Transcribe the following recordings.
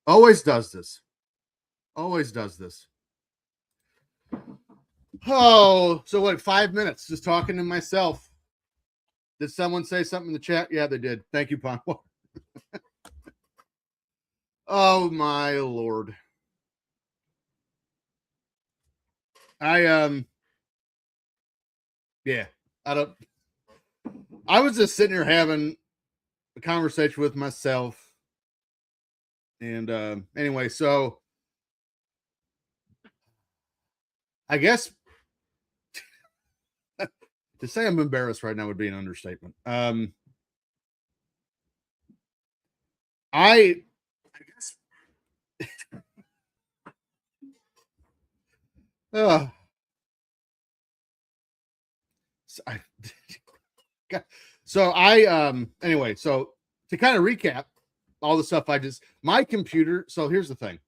Always does this. Always does this. Oh, so what? 5 minutes just talking to myself. Did someone say something in the chat? Yeah, they did. Thank you, Pon. Oh my Lord. Yeah, I was just sitting here having a conversation with myself. And anyway, so I guess to say I'm embarrassed right now would be an understatement. I guess so anyway, so to kind of recap all the stuff my computer. So here's the thing.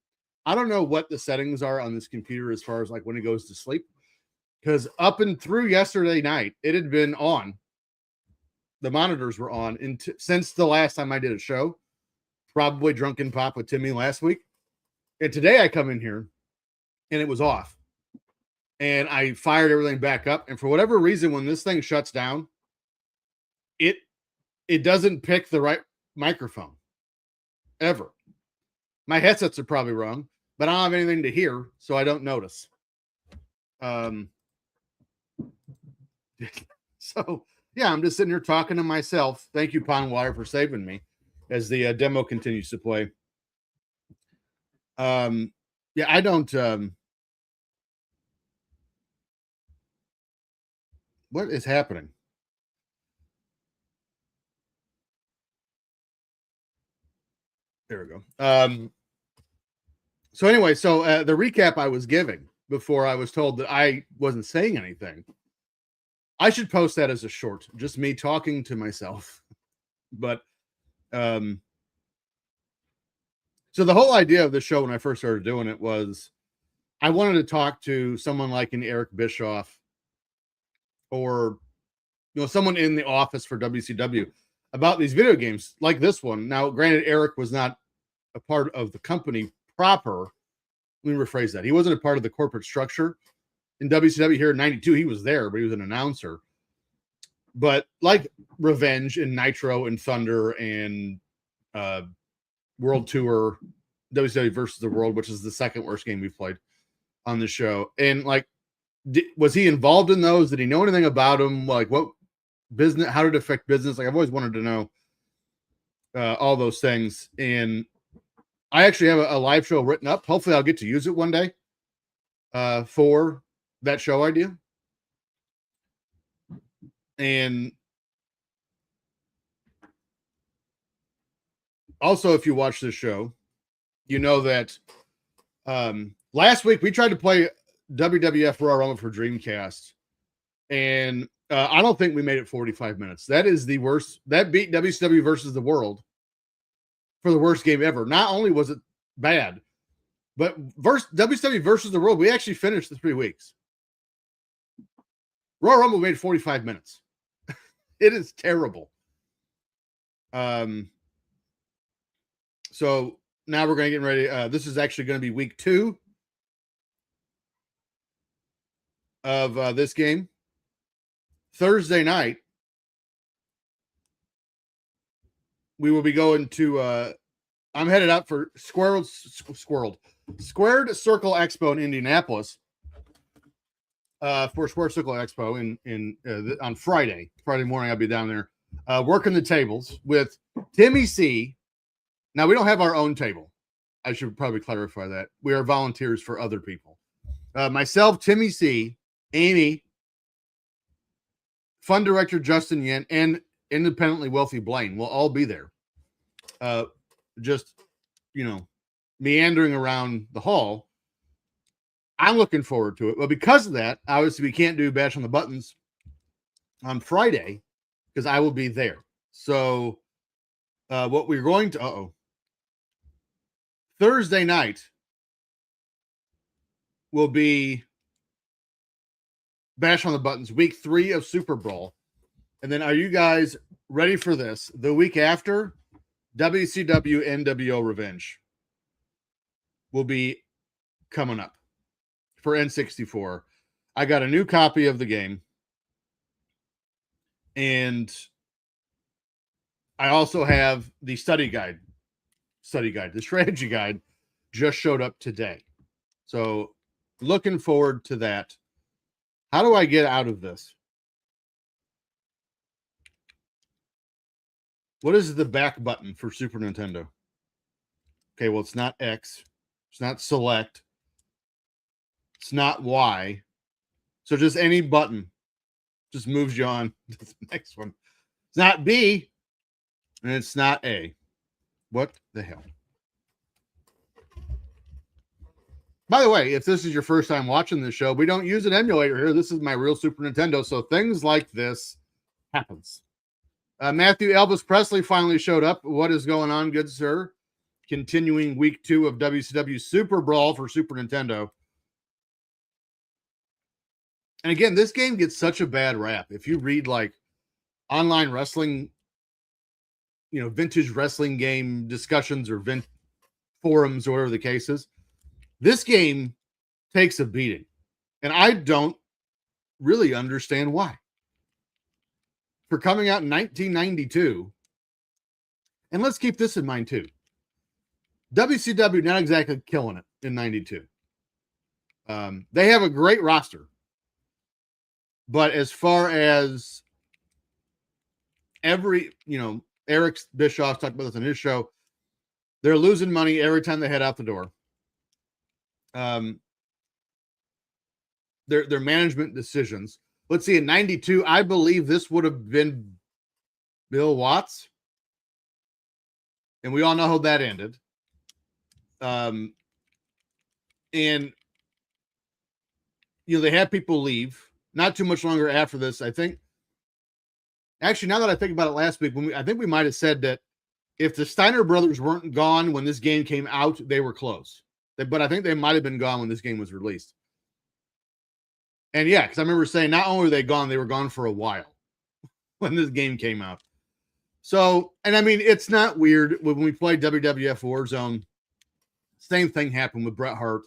I don't know what the settings are on this computer as far as like when it goes to sleep, because up and through yesterday night, it had been on. The monitors were on since the last time I did a show, probably Drunken Pop with Timmy last week. And today I come in here and it was off. And I fired everything back up. And for whatever reason, when this thing shuts down, it doesn't pick the right microphone ever. My headsets are probably wrong, but I don't have anything to hear, so I don't notice. So yeah, I'm just sitting here talking to myself. Thank you, Pondwire, for saving me as the demo continues to play. Yeah, I don't. What is happening? There we go. So anyway, so the recap I was giving before I was told that I wasn't saying anything. I should post that as a short, just me talking to myself. But so the whole idea of the show when I first started doing it was I wanted to talk to someone like an Eric Bischoff or someone in the office for WCW about these video games like this one. Now, granted, Eric was not a part of the company proper. Let me rephrase that. He wasn't a part of the corporate structure in WCW here in 92. He was there, but he was an announcer. But like Revenge and Nitro and Thunder and World Tour, WCW versus the World, which is the second worst game we've played on the show. And like, was he involved in those? Did he know anything about them? Like what business, how did it affect business? Like I've always wanted to know all those things. And I actually have a live show written up. Hopefully I'll get to use it one day for that show idea. And also, if you watch this show, you know that last week we tried to play WWF Royal Rumble for Dreamcast, and I don't think we made it 45 minutes. That is the worst. That beat WCW versus the World for the worst game ever. Not only was it bad, but WCW versus the World, we actually finished the 3 weeks. Royal Rumble made 45 minutes. It is terrible. So now we're going to get ready. This is actually going to be week 2 of this game. Thursday night, we will be going to, I'm headed out for Squared Circle Expo in Indianapolis. For Square Circle Expo on Friday morning, I'll be down there working the tables with Timmy C. Now, we don't have our own table. I should probably clarify that. We are volunteers for other people. Myself, Timmy C., Amy, fun director Justin Yen, and independently wealthy Blaine will all be there. Just, meandering around the hall. I'm looking forward to it. Well, because of that, obviously we can't do Bash on the Buttons on Friday because I will be there. So what we're going to, Thursday night will be Bash on the Buttons, week 3 of SuperBrawl. And then are you guys ready for this? The week after, WCW NWO Revenge. will be coming up for N64. I got a new copy of the game, and I also have the study guide. The strategy guide just showed up today. So looking forward to that. How do I get out of this? What is the back button for Super Nintendo? Okay, well, it's not X. It's not select. It's not Y. So just any button just moves you on to the next one. It's not B, and it's not A. What the hell? By the way, if this is your first time watching this show, we don't use an emulator here. This is my real Super Nintendo, so things like this happens. Matthew Elvis Presley finally showed up. What is going on, good sir? Continuing week 2 of WCW SuperBrawl for Super Nintendo. And again, this game gets such a bad rap. If you read like online wrestling, vintage wrestling game discussions or forums or whatever the case is, this game takes a beating. And I don't really understand why. For coming out in 1992, and let's keep this in mind too, WCW not exactly killing it in 92. They have a great roster. But as far as Eric Bischoff talked about this on his show, they're losing money every time they head out the door. Their management decisions. Let's see, in 92, I believe this would have been Bill Watts. And we all know how that ended. And they had people leave. Not too much longer after this, I think. Actually, now that I think about it last week, I think we might have said that if the Steiner brothers weren't gone when this game came out, they were close. But I think they might have been gone when this game was released. And yeah, because I remember saying not only were they gone, they were gone for a while when this game came out. So, and I mean, it's not weird. When we played WWF Warzone, same thing happened with Bret Hart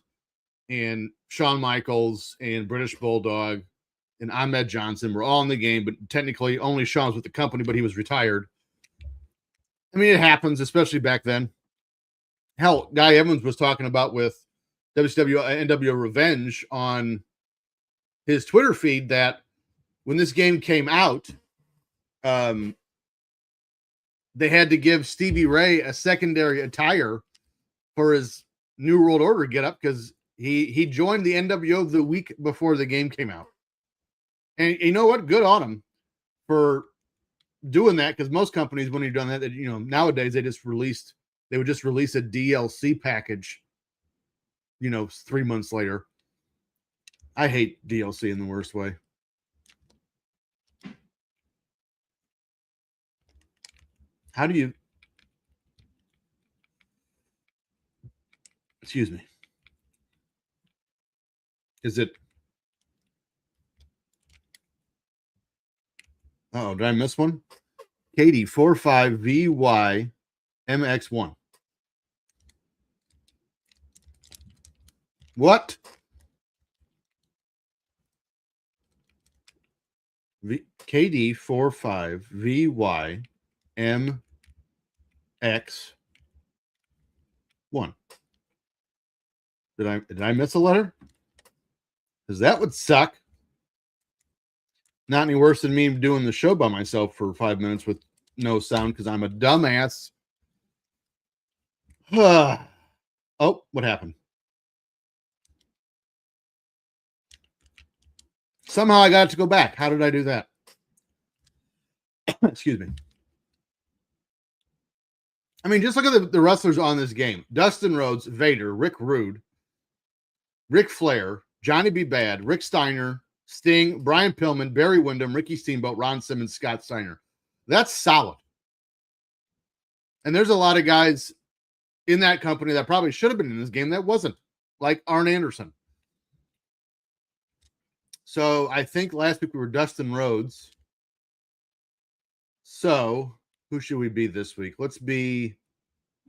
and Shawn Michaels and British Bulldog and Ahmed Johnson were all in the game, but technically only Shawn was with the company, but he was retired. I mean, it happens, especially back then. Hell, Guy Evans was talking about with WCW NWO Revenge on his Twitter feed that when this game came out, they had to give Stevie Ray a secondary attire for his New World Order get up because he joined the NWO the week before the game came out. And you know what? Good on him for doing that, because most companies, when you've done that, nowadays they would just release a DLC package, 3 months later. I hate DLC in the worst way. How do you... Excuse me. Is it... Oh, did I miss one? Katie 45VYMX1. What? KD 45VYMX1. Did I miss a letter? Because that would suck. Not any worse than me doing the show by myself for 5 minutes with no sound because I'm a dumbass. Oh, what happened? Somehow I got it to go back. How did I do that? Excuse me. I mean, just look at the wrestlers on this game. Dustin Rhodes, Vader, Rick Rude, Ric Flair, Johnny B. Bad, Rick Steiner, Sting, Brian Pillman, Barry Windham, Ricky Steamboat, Ron Simmons, Scott Steiner. That's solid. And there's a lot of guys in that company that probably should have been in this game that wasn't, like Arn Anderson. So I think last week we were Dustin Rhodes. So who should we be this week? Let's be...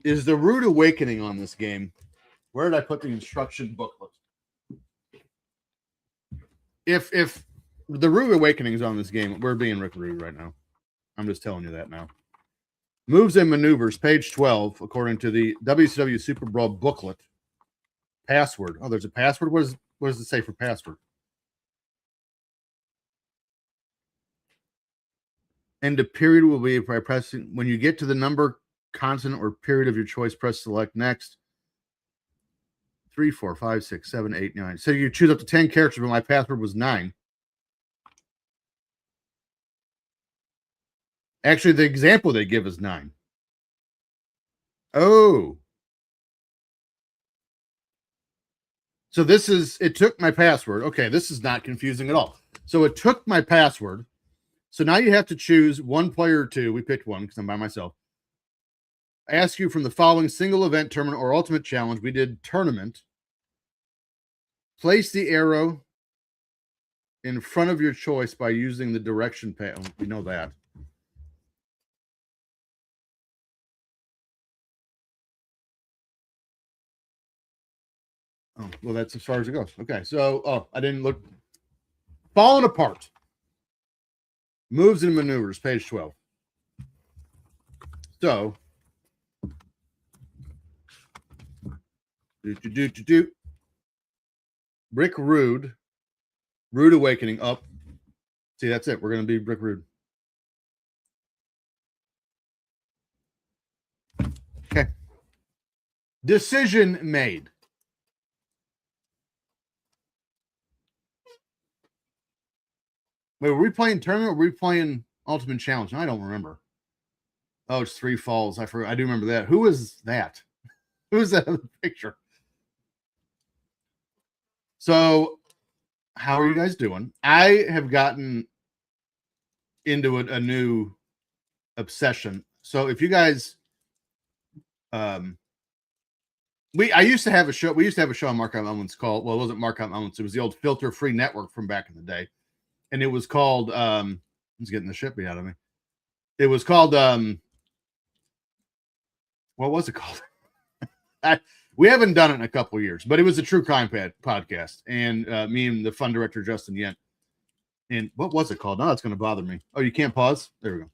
Is the Rude Awakening on this game? Where did I put the instruction booklet? If the Rude Awakening is on this game, we're being Rick Rude right now. I'm just telling you that now. Moves and maneuvers, page 12, according to the WCW SuperBrawl booklet. Password. Oh, there's a password. What does it say for password? And the period will be by pressing, when you get to the number, consonant, or period of your choice, press select next. 3, 4, 5, 6, 7, 8, 9. So you choose up to 10 characters, but my password was 9. Actually, the example they give is 9. Oh. So it took my password. Okay, this is not confusing at all. So it took my password. So now you have to choose one player or two. We picked one because I'm by myself. I ask you from the following single event, tournament, or ultimate challenge. We did tournament. Place the arrow in front of your choice by using the direction pad. We know that. Oh, well, that's as far as it goes. Okay, so, I didn't look. Falling apart. Moves and maneuvers, page 12. So, Rick Rude, Rude Awakening up. See, that's it. We're going to be Rick Rude. Okay. Decision made. Wait, were we playing tournament or were we playing Ultimate Challenge? I don't remember. Oh, it's 3 falls. I forgot. I do remember that. Who is that? Who is that in the picture? So, how are you guys doing? I have gotten into a new obsession. So, if you guys, I used to have a show. We used to have a show on Mark Moments called. Well, it wasn't Mark Moments. It was the old Filter Free Network from back in the day, and it was called. It's getting the shit beat out of me. It was called. What was it called? We haven't done it in a couple of years, but it was a true crime podcast, and me and the fun director Justin Yent. And what was it called? Now it's going to bother me. Oh, you can't pause. There we go.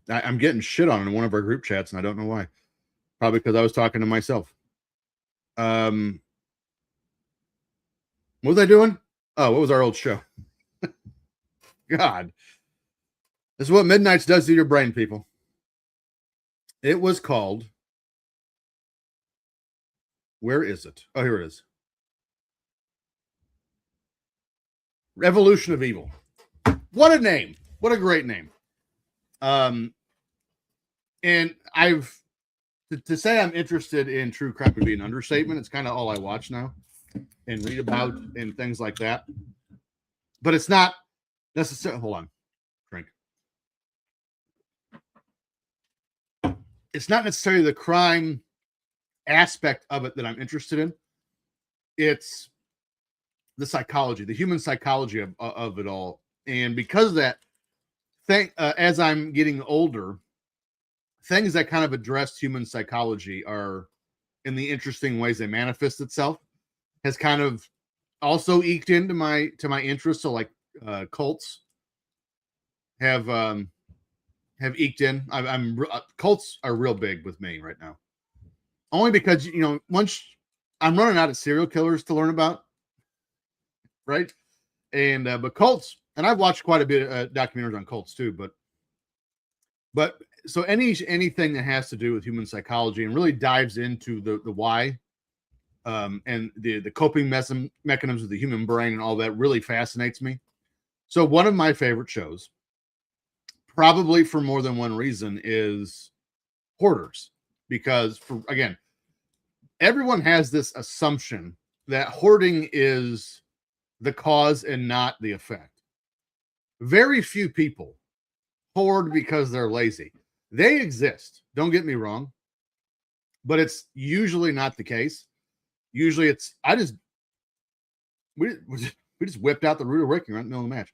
I'm getting shit on in one of our group chats, and I don't know why. Probably because I was talking to myself. What was I doing? Oh, what was our old show? God. This is what Midnights does to your brain, people. It was called. Where is it? Oh, here it is. Revolution of Evil. What a name. What a great name. And to say I'm interested in true crime would be an understatement. It's kind of all I watch now and read about and things like that. But it's not necessarily. Hold on. Drink. It's not necessarily the crime aspect of it that I'm interested in. It's the psychology, the human psychology of it all. And because of that, as I'm getting older, things that kind of address human psychology are in the interesting ways they manifest itself has kind of also eked into my interest. So like cults have eked in. Cults are real big with me right now, only because once I'm running out of serial killers to learn about, right? And but cults, and I've watched quite a bit of documentaries on cults too, but so anything that has to do with human psychology and really dives into the why and the coping mechanisms of the human brain and all that really fascinates me. So one of my favorite shows, probably for more than one reason, is Hoarders, because again, everyone has this assumption that hoarding is the cause and not the effect. Very few people hoard because they're lazy. They exist, don't get me wrong, but it's usually not the case. Usually it's we just whipped out the Rude Awakening right in the middle of the match.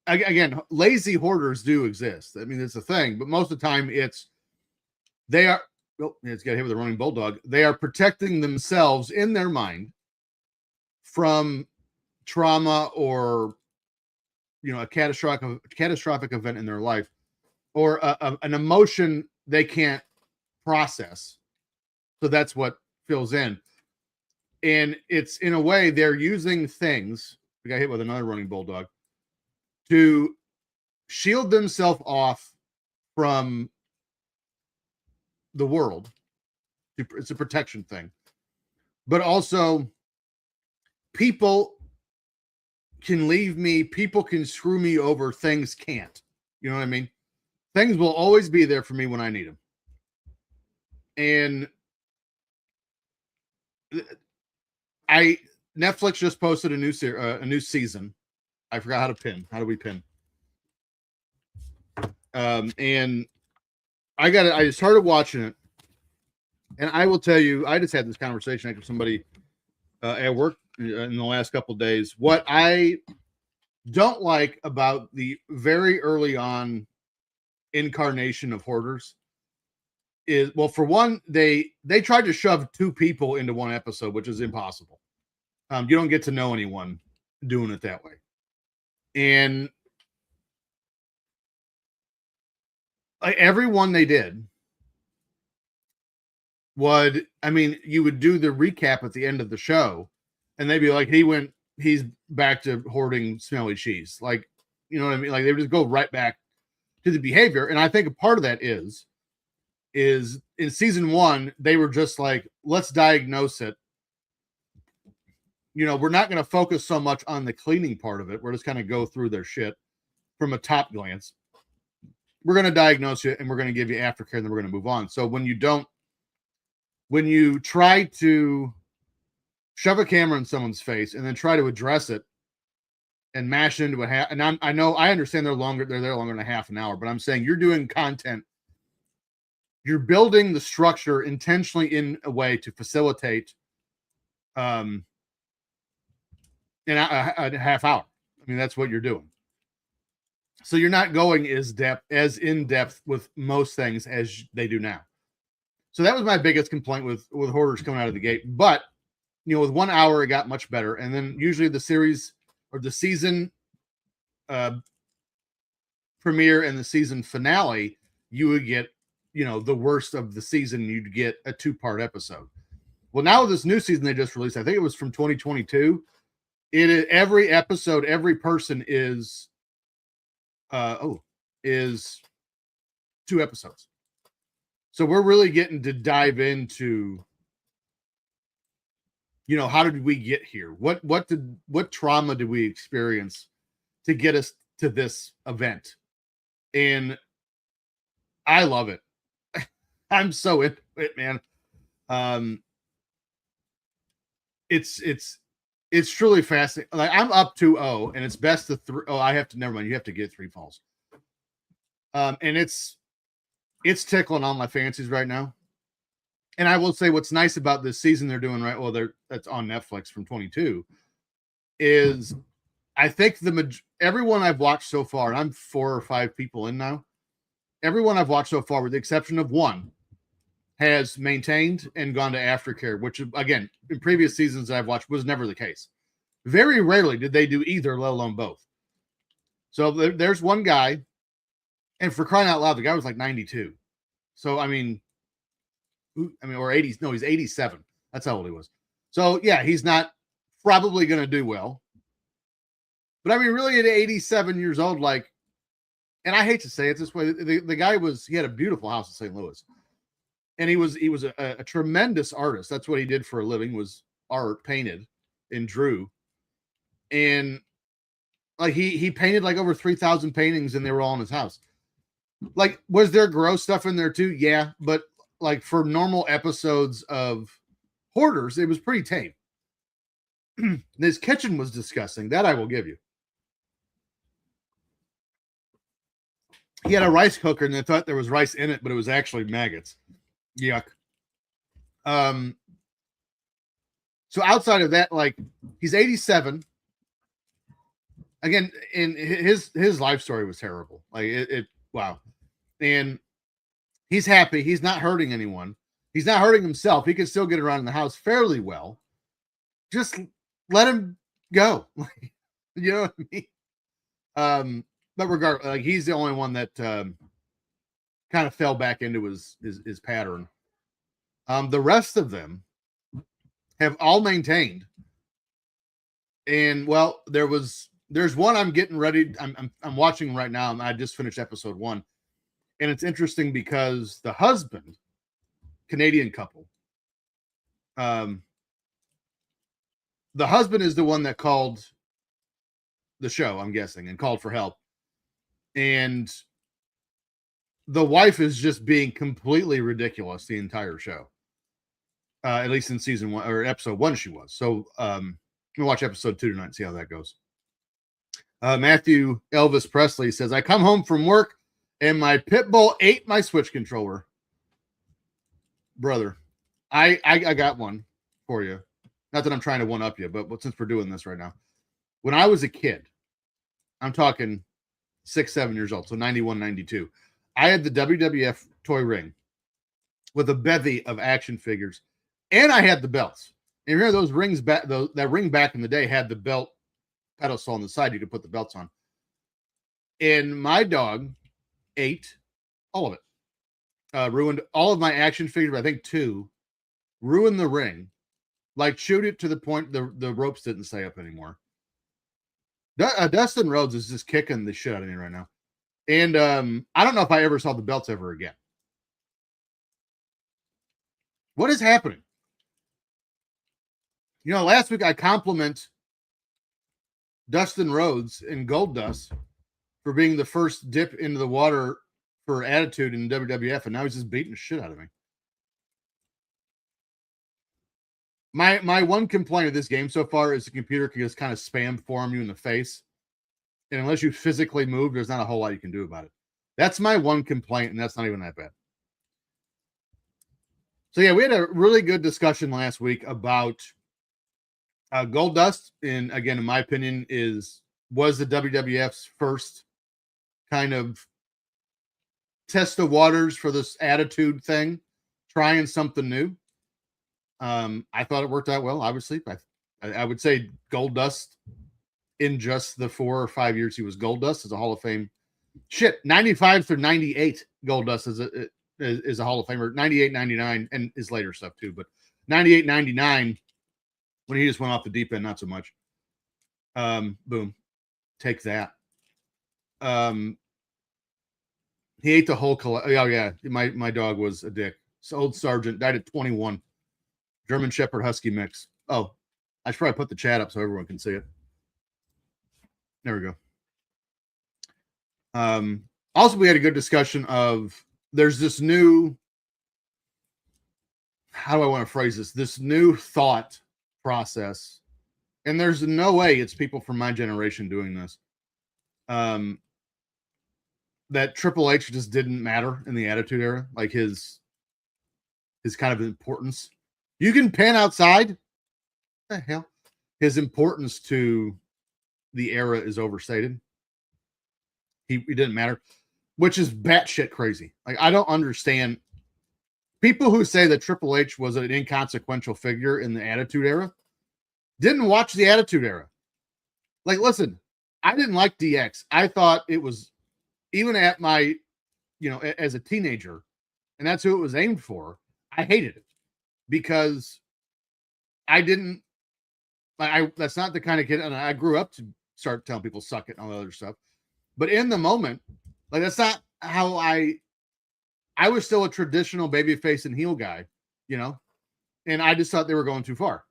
again, lazy hoarders do exist. I mean, it's a thing, but most of the time they are, oh, it's got hit with a running bulldog. They are protecting themselves in their mind from trauma or, a catastrophic event in their life, or an emotion they can't process. So that's what fills in. And it's, in a way, they're using things, we got hit with another running bulldog, to shield themselves off from the world. It's a protection thing. But also, people can leave me, people can screw me over, things can't. You know what I mean? Things will always be there for me when I need them. And Netflix just posted a new season. I forgot how to pin. How do we pin? And I started watching it, and I will tell you, I just had this conversation with somebody at work in the last couple of days. What I don't like about the very early on incarnation of hoarders is, well, for one, they tried to shove two people into one episode, which is impossible. You don't get to know anyone doing it that way. And everyone they did you would do the recap at the end of the show, and they'd be like, he's back to hoarding smelly cheese. Like, you know what I mean? Like, they would just go right back to the behavior. And I think a part of that is in season 1, they were just like, let's diagnose it. We're not going to focus so much on the cleaning part of it. We're just kind of go through their shit from a top glance. We're going to diagnose it, and we're going to give you aftercare, and then we're going to move on. So when you try to shove a camera in someone's face and then try to address it and mash into a half, and I understand they're there longer than a half an hour, but I'm saying you're doing content. You're building the structure intentionally in a way to facilitate in a half hour. I mean, that's what you're doing. So you're not going as in depth with most things as they do now. So that was my biggest complaint with hoarders coming out of the gate. But with 1 hour, it got much better. And then usually the series or the season premiere and the season finale, you would get the worst of the season. You'd get a 2-part episode. Well, now with this new season they just released, I think it was from 2022. It is every episode, every person is 2 episodes. So we're really getting to dive into, how did we get here? What trauma did we experience to get us to this event? And I love it. I'm so into it, man. It's truly fascinating. Like, I'm up 2-0, and it's best of 3. Oh, never mind. You have to get 3 falls. And it's tickling all my fancies right now. And I will say what's nice about this season they're doing right. Well, that's on Netflix from 22 is I think everyone I've watched so far, and I'm 4 or 5 people in now. Everyone I've watched so far, with the exception of one, has maintained and gone to aftercare, which, again, in previous seasons that I've watched was never the case. Very rarely did they do either, let alone both. So there's one guy, and for crying out loud, the guy was like 92. So, I mean, or 80s. No, he's 87. That's how old he was. So, yeah, he's not probably going to do well. But, I mean, really at 87 years old, like, and I hate to say it this way, the guy he had a beautiful house in St. Louis. And he was a tremendous artist. That's what he did for a living, was art, painted and drew. And like he painted like over 3,000 paintings, and they were all in his house. Like, was there gross stuff in there too? Yeah. But like for normal episodes of Hoarders, it was pretty tame. His kitchen was disgusting. That I will give you. He had a rice cooker, and they thought there was rice in it, but it was actually maggots. Yuck. So outside of that, like, he's 87. again, and his life story was terrible. Like it wow. And he's happy. He's not hurting anyone. He's not hurting himself. He can still get around in the house fairly well. Just let him go. You know what I mean? But regardless, like he's the only one that kind of fell back into his pattern. The rest of them have all maintained. And well, there's one I'm getting ready. I'm watching right now, and I just finished episode 1. And it's interesting because the husband, Canadian couple, the husband is the one that called the show, I'm guessing, and called for help. And the wife is just being completely ridiculous the entire show. At least in season 1 or episode 1, she was. So we'll watch episode 2 tonight and see how that goes. Matthew Elvis Presley says, I come home from work and my pit bull ate my Switch controller. Brother, I got one for you. Not that I'm trying to one up you, but since we're doing this right now, when I was a kid, I'm talking 6, 7 years old, so 91, 92, I had the WWF toy ring with a bevy of action figures, and I had the belts. And remember those rings back, that ring back in the day had the belt pedestal on the side you could put the belts on. And my dog ate all of it. Ruined all of my action figures, I think 2. Ruined the ring. Like chewed it to the point the ropes didn't stay up anymore. Dustin Rhodes is just kicking the shit out of me right now. And I don't know if I ever saw the belts ever again. What is happening? You know, last week I compliment Dustin Rhodes and Goldust for being the first dip into the water for attitude in WWF, and now he's just beating the shit out of me. My one complaint of this game so far is the computer can just kind of spam form you in the face. And unless you physically move, there's not a whole lot you can do about it. That's my one complaint, and that's not even that bad. So yeah, we had a really good discussion last week about Goldust, and again, in my opinion, was the WWF's first kind of test the waters for this attitude thing, trying something new. I thought it worked out well. Obviously, I would say Goldust in just the 4 or 5 years he was Goldust is a Hall of Fame. Shit, 95 through 98 Goldust is a Hall of Famer. 98, 99, and his later stuff too. But 98, 99, when he just went off the deep end, not so much. Boom, take that. He ate the whole. Oh yeah, my dog was a dick. So old Sergeant died at 21. German Shepherd Husky mix. Oh, I should probably put the chat up so everyone can see it. There we go. Also, we had a good discussion of there's this new, how do I want to phrase this? This new thought process. And there's no way it's people from my generation doing this. That Triple H just didn't matter in the Attitude Era. Like his kind of importance. You can pan outside. What the hell? His importance to the era is overstated. He didn't matter, which is batshit crazy. Like, I don't understand people who say that Triple H was an inconsequential figure in the Attitude Era. Didn't watch the Attitude Era. Like, listen, I didn't like DX. I thought it was, even at my, as a teenager, and that's who it was aimed for, I hated it because I didn't, that's not the kind of kid, and I grew up to start telling people suck it and all that other stuff. But in the moment, like, that's not how I was still a traditional babyface and heel guy, and I just thought they were going too far.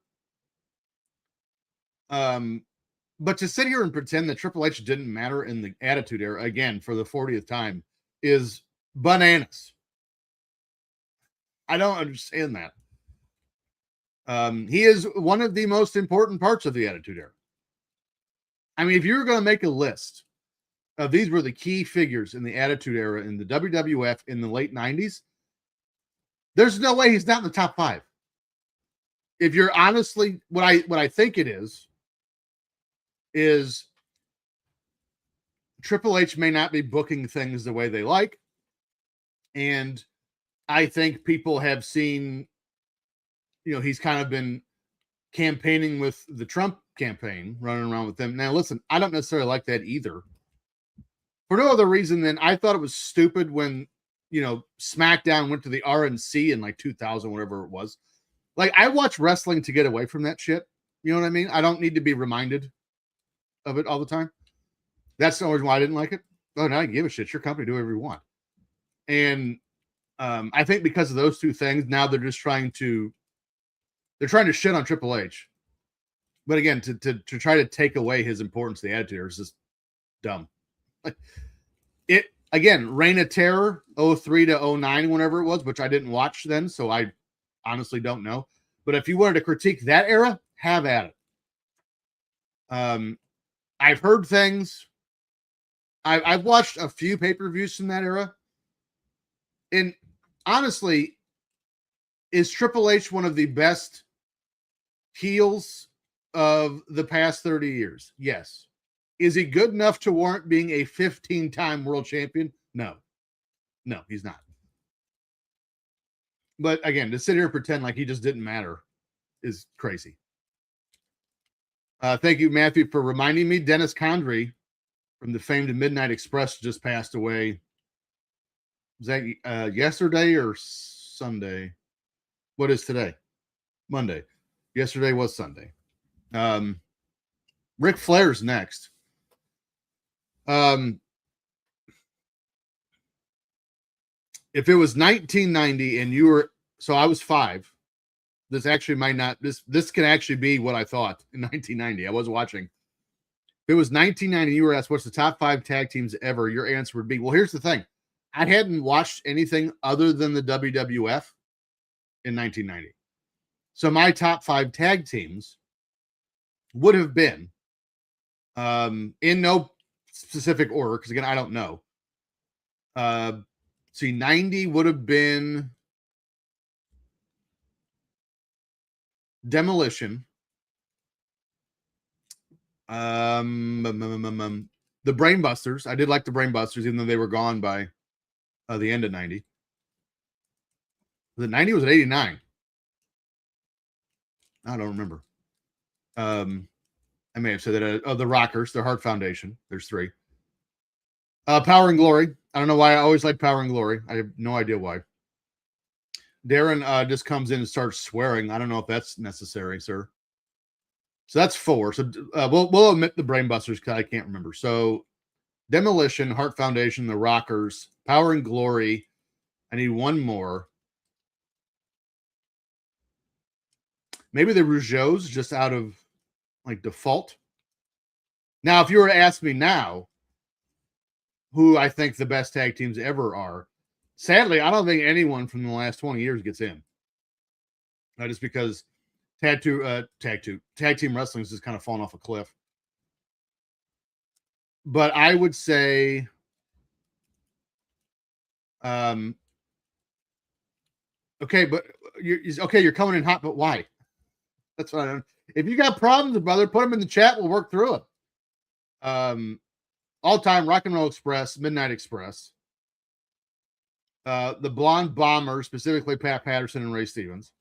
But to sit here and pretend that Triple H didn't matter in the Attitude Era, again, for the 40th time, is bananas. I don't understand that. He is one of the most important parts of the Attitude Era. I mean, if you're going to make a list of these were the key figures in the Attitude Era in the WWF in the late 90s, there's no way he's not in the top 5. If you're honestly, what I think it is Triple H may not be booking things the way they like. And I think people have seen, he's kind of been campaigning with the Trump campaign, running around with them. Now, listen, I don't necessarily like that either. For no other reason than I thought it was stupid when, SmackDown went to the RNC in like 2000, whatever it was. Like, I watch wrestling to get away from that shit. You know what I mean? I don't need to be reminded of it all the time. That's the only reason why I didn't like it. Oh, now I give a shit. It's your company. Do whatever you want. And I think because of those two things, now they're just trying to shit on Triple H. But again, to try to take away his importance, the attitude is just dumb. It again, Reign of Terror, 03 to 09, whenever it was, which I didn't watch then, so I honestly don't know. But if you wanted to critique that era, have at it. I've heard things. I've watched a few pay-per-views from that era. And honestly, is Triple H one of the best heels of the past 30 years? Yes. Is he good enough to warrant being a 15-time world champion? No. No, he's not. But again, to sit here and pretend like he just didn't matter is crazy. Thank you, Matthew, for reminding me. Dennis Condrey from the famed Midnight Express just passed away. Was that yesterday or Sunday? What is today? Monday. Yesterday was Sunday. Ric Flair's next. If it was 1990 and you were, so I was 5. This actually might not, this can actually be what I thought in 1990. I was watching. If it was 1990, you were asked what's the top 5 tag teams ever, your answer would be, well, here's the thing. I hadn't watched anything other than the WWF in 1990. So my top 5 tag teams would have been, in no specific order, because again, I don't know. 90 would have been Demolition. The Brainbusters. I did like the Brainbusters, even though they were gone by the end of 90. The 90 was at 89. I don't remember. I may have said that. The Rockers, the Heart Foundation. There's 3. Power and Glory. I don't know why I always like Power and Glory. I have no idea why. Darren just comes in and starts swearing. I don't know if that's necessary, sir. So that's 4. So we'll omit the Brainbusters because I can't remember. So Demolition, Heart Foundation, the Rockers, Power and Glory. I need one more. Maybe the Rougeaus, just out of like default. Now, if you were to ask me now who I think the best tag teams ever are, sadly, I don't think anyone from the last 20 years gets in. Just because tag team wrestling has just kind of fallen off a cliff. But I would say, okay, but you're coming in hot, but why? That's what I don't. If you got problems, brother, put them in the chat. We'll work through it. All-time Rock and Roll Express, Midnight Express. The Blonde Bombers, specifically Pat Patterson and Ray Stevens.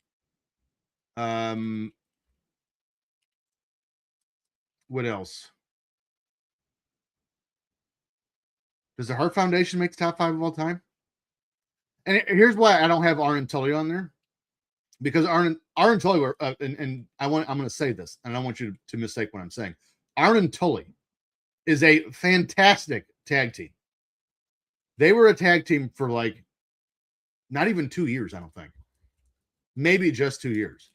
What else? Does the Heart Foundation make the top 5 of all time? And here's why I don't have Arn and Tully on there. Because Arn and Tully were, and I'm going to say this, and I don't want you to mistake what I'm saying. Arn and Tully is a fantastic tag team. They were a tag team for like not even 2 years, I don't think. Maybe just 2 years.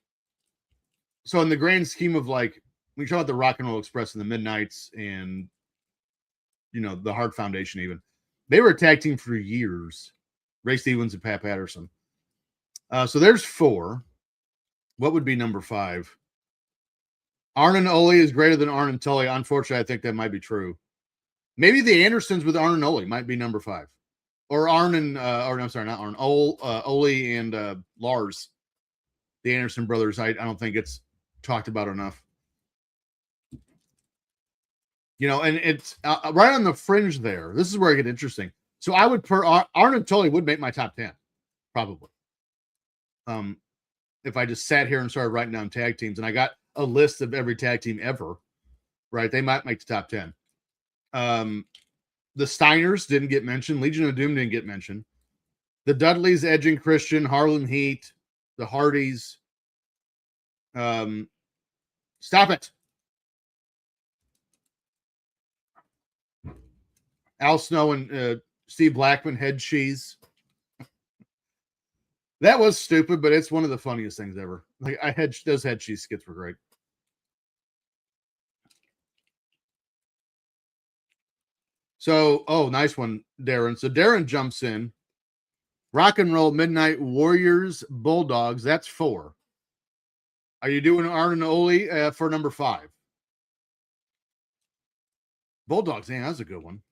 So in the grand scheme of like, when you talk about the Rock and Roll Express and the Midnights and, the Heart Foundation even, they were a tag team for years. Ray Stevens and Pat Patterson. So there's 4. What would be number 5? Arn and Ole is greater than Arn and Tully. Unfortunately, I think that might be true. Maybe the Andersons with Arn and Ole might be number 5. Or Arn and, or I'm sorry, not Arn, Ole and Lars, the Anderson brothers. I don't think it's talked about enough. You know, and it's right on the fringe there. This is where I get interesting. So I would Arn and Tully would make my top 10, probably. If I just sat here and started writing down tag teams, and I got a list of every tag team ever, right? They might make the top 10. The Steiners didn't get mentioned. Legion of Doom didn't get mentioned. The Dudleys, Edge and Christian, Harlem Heat, the Hardys. Stop it. Al Snow and Steve Blackman, Head Cheese. That was stupid, but it's one of the funniest things ever. Like those Head Cheese skits were great. So, nice one, Darren. So Darren jumps in. Rock and Roll Midnight Warriors Bulldogs. That's 4. Are you doing Arn and Ole for number 5? Bulldogs, man, that's a good one.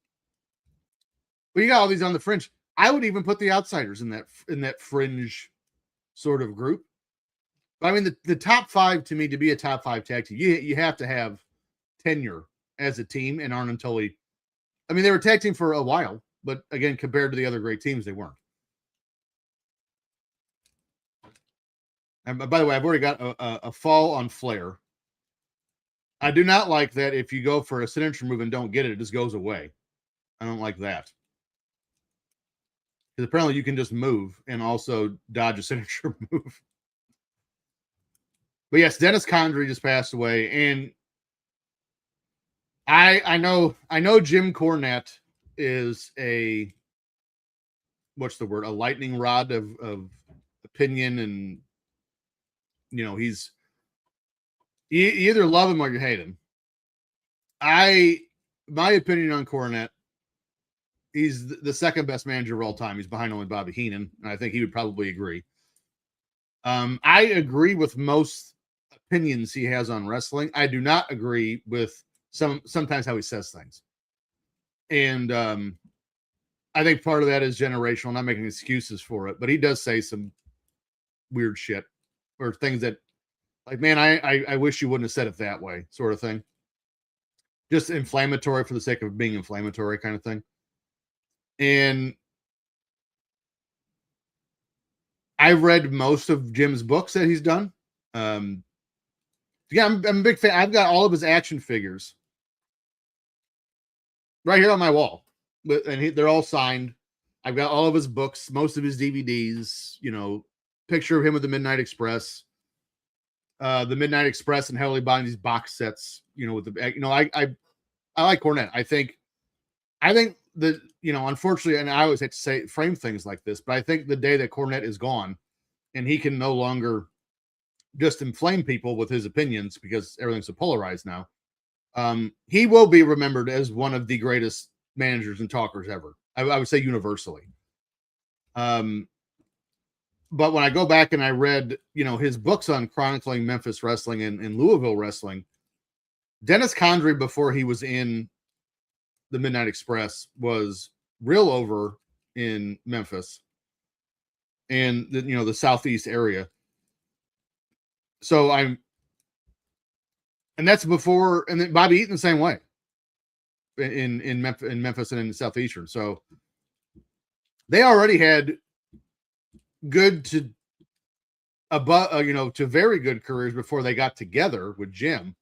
Well, you got all these on the fringe. I would even put the Outsiders in that fringe sort of group. But I mean, the top 5 to me, to be a top 5 tag team, you have to have tenure as a team. And Arn and Tully, I mean, they were tag team for a while, but again, compared to the other great teams, they weren't. And by the way, I've already got a fall on Flair. I do not like that if you go for a signature move and don't get it, it just goes away. I don't like that. Because apparently you can just move and also dodge a signature move. But yes, Dennis Condrey just passed away. And I know Jim Cornette is a lightning rod of opinion, and you know, you either love him or you hate him. My opinion on Cornette, he's the second best manager of all time. He's behind only Bobby Heenan, and I think he would probably agree. I agree with most opinions he has on wrestling. I do not agree with sometimes how he says things. And I think part of that is generational. I'm not making excuses for it, but he does say some weird shit or things that, like, man, I wish you wouldn't have said it that way, sort of thing. Just inflammatory for the sake of being inflammatory kind of thing. And I've read most of Jim's books that he's done. Yeah, I'm a big fan. I've got all of his action figures right here on my wall, and they're all signed. I've got all of his books, most of his DVDs. You know, picture of him with the Midnight Express, and heavily buying these box sets. You know, with the I like Cornette. I think that, you know, unfortunately, and I always hate to frame things like this, but I think the day that Cornette is gone and he can no longer just inflame people with his opinions because everything's so polarized now, he will be remembered as one of the greatest managers and talkers ever. I would say universally. But when I go back and I read, you know, his books on chronicling Memphis wrestling and Louisville wrestling, Dennis Condrey, before he was in the Midnight Express, was real over in Memphis and the Southeast area. So and that's before, and then Bobby Eaton the same way in Memphis and in the Southeastern. So they already had good to to very good careers before they got together with Jim.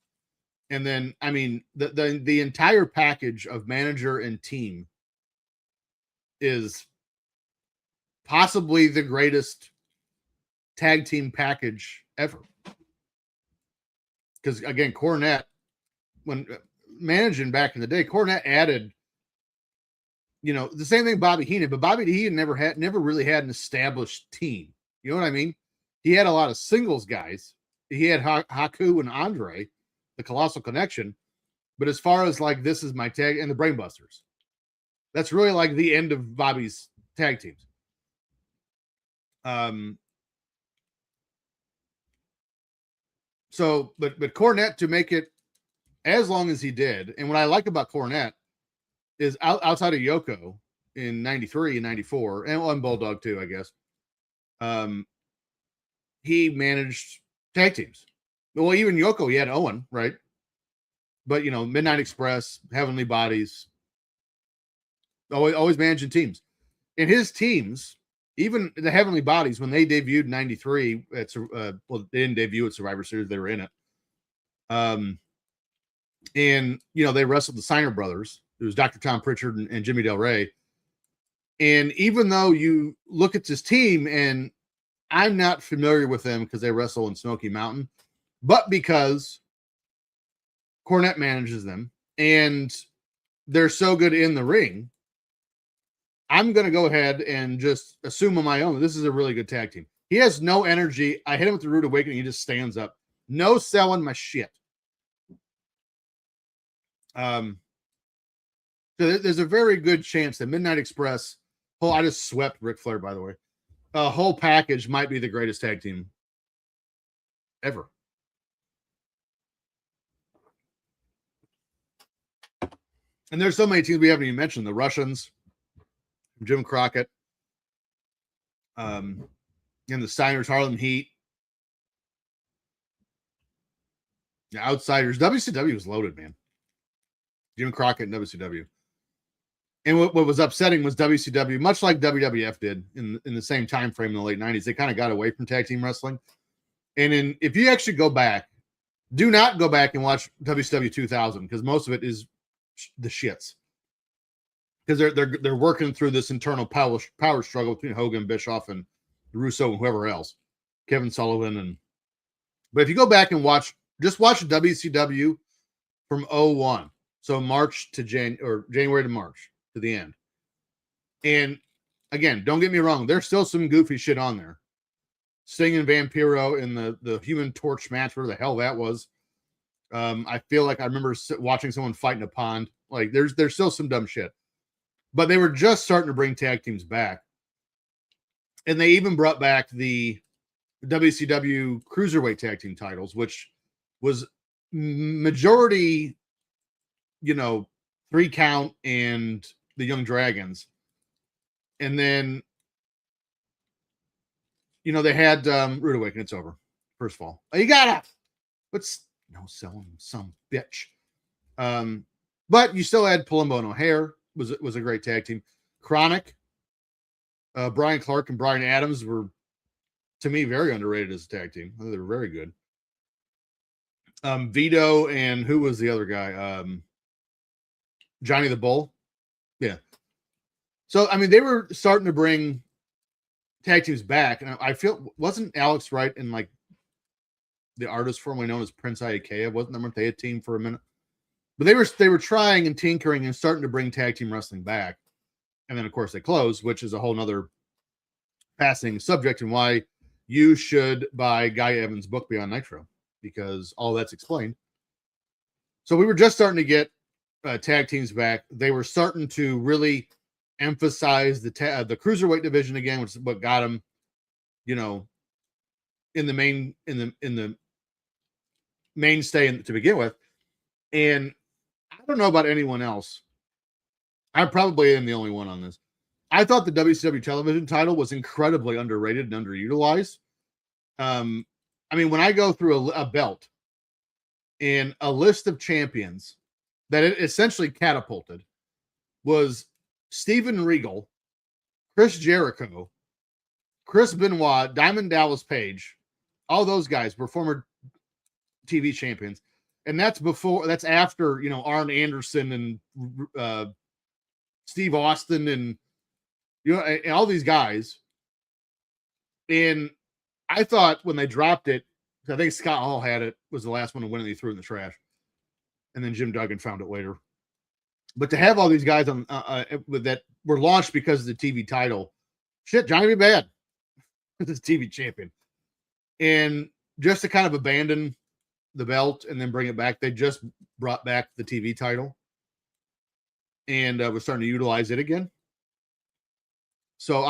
And then, I mean, the entire package of manager and team is possibly the greatest tag team package ever. Because again, Cornette, when managing back in the day, Cornette added, you know, the same thing Bobby Heenan, but Bobby Heenan never really had an established team. You know what I mean? He had a lot of singles guys. He had Haku and Andre, the Colossal Connection. But as far as like, this is my tag, and the Brainbusters, that's really like the end of Bobby's tag teams. So, but Cornette, to make it as long as he did, and what I like about Cornette is outside of Yoko in 93 and 94, and Bulldog too, I guess, he managed tag teams. Well, even Yoko, he had Owen, right? But Midnight Express, Heavenly Bodies, always managing teams. And his teams, even the Heavenly Bodies, when they debuted in '93, it's well, they didn't debut at Survivor Series, they were in it. And they wrestled the Steiner brothers. It was Dr. Tom Pritchard and Jimmy Del Rey. And even though you look at this team, and I'm not familiar with them because they wrestle in Smoky Mountain, but because Cornette manages them and they're so good in the ring, I'm going to go ahead and just assume on my own that this is a really good tag team. He has no energy. I hit him with the Rude Awakening. He just stands up. No selling my shit. So there's a very good chance that Midnight Express, I just swept Ric Flair, by the way, whole package might be the greatest tag team ever. And there's so many teams we haven't even mentioned. The Russians, Jim Crockett, and the Steiners, Harlem Heat, the Outsiders. WCW was loaded, man. Jim Crockett and WCW. And what was upsetting was WCW, much like WWF did in the same time frame in the late 90s, they kind of got away from tag team wrestling. And if you actually go back, do not go back and watch WCW 2000 because most of it is the shits. Because they're working through this internal power struggle between Hogan, Bischoff, and Russo and whoever else, Kevin Sullivan. But if you go back and watch WCW from 01, so March to January to March to the end. And again, don't get me wrong, there's still some goofy shit on there. Sting and Vampiro in the Human Torch match, whatever the hell that was. I feel like I remember watching someone fight in a pond. Like there's still some dumb shit. But they were just starting to bring tag teams back. And they even brought back the WCW Cruiserweight tag team titles, which was majority, 3 Count and the Young Dragons. And then, they had Rude Awakening. It's over. First of all, you gotta. What's no selling some bitch. But you still had Palumbo and O'Hare. Was a great tag team. Chronic, Brian Clark and Brian Adams were, to me, very underrated as a tag team. I think they were very good. Vito and who was the other guy? Johnny the Bull. Yeah. So, I mean, they were starting to bring tag teams back. And I feel, wasn't Alex Wright in like the artist formerly known as Prince Iakea? Wasn't that they a team for a minute? But they were trying and tinkering and starting to bring tag team wrestling back. And then, of course, they closed, which is a whole nother fascinating subject and why you should buy Guy Evans' book Beyond Nitro, because all that's explained. So we were just starting to get tag teams back. They were starting to really emphasize the cruiserweight division again, which is what got them, in the mainstay to begin with. And I don't know about anyone else. I probably am the only one on this. I thought the WCW television title was incredibly underrated and underutilized. I mean, when I go through a belt and a list of champions that it essentially catapulted was Steven Regal, Chris Jericho, Chris Benoit, Diamond Dallas Page. All those guys were former TV champions. And that's after, Arn Anderson and Steve Austin and, and all these guys. And I thought when they dropped it, I think Scott Hall had it, was the last one to win, and he threw it in the trash. And then Jim Duggan found it later. But to have all these guys on that were launched because of the TV title, shit, Johnny B. Bad, this TV champion. And just to kind of abandon the belt and then bring it back, they just brought back the TV title and was starting to utilize it again. So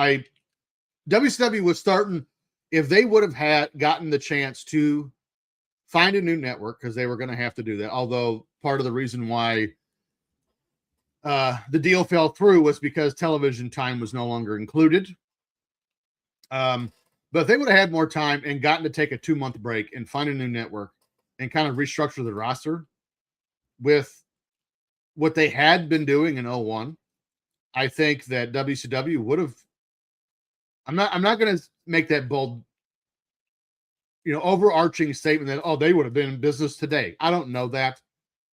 WCW was starting, if they would have gotten the chance to find a new network, because they were going to have to do that, although part of the reason why the deal fell through was because television time was no longer included. But if they would have had more time and gotten to take a 2-month break and find a new network and kind of restructure the roster, with what they had been doing in 01, I think that WCW would have. I'm not going to make that bold, overarching statement that they would have been in business today. I don't know that.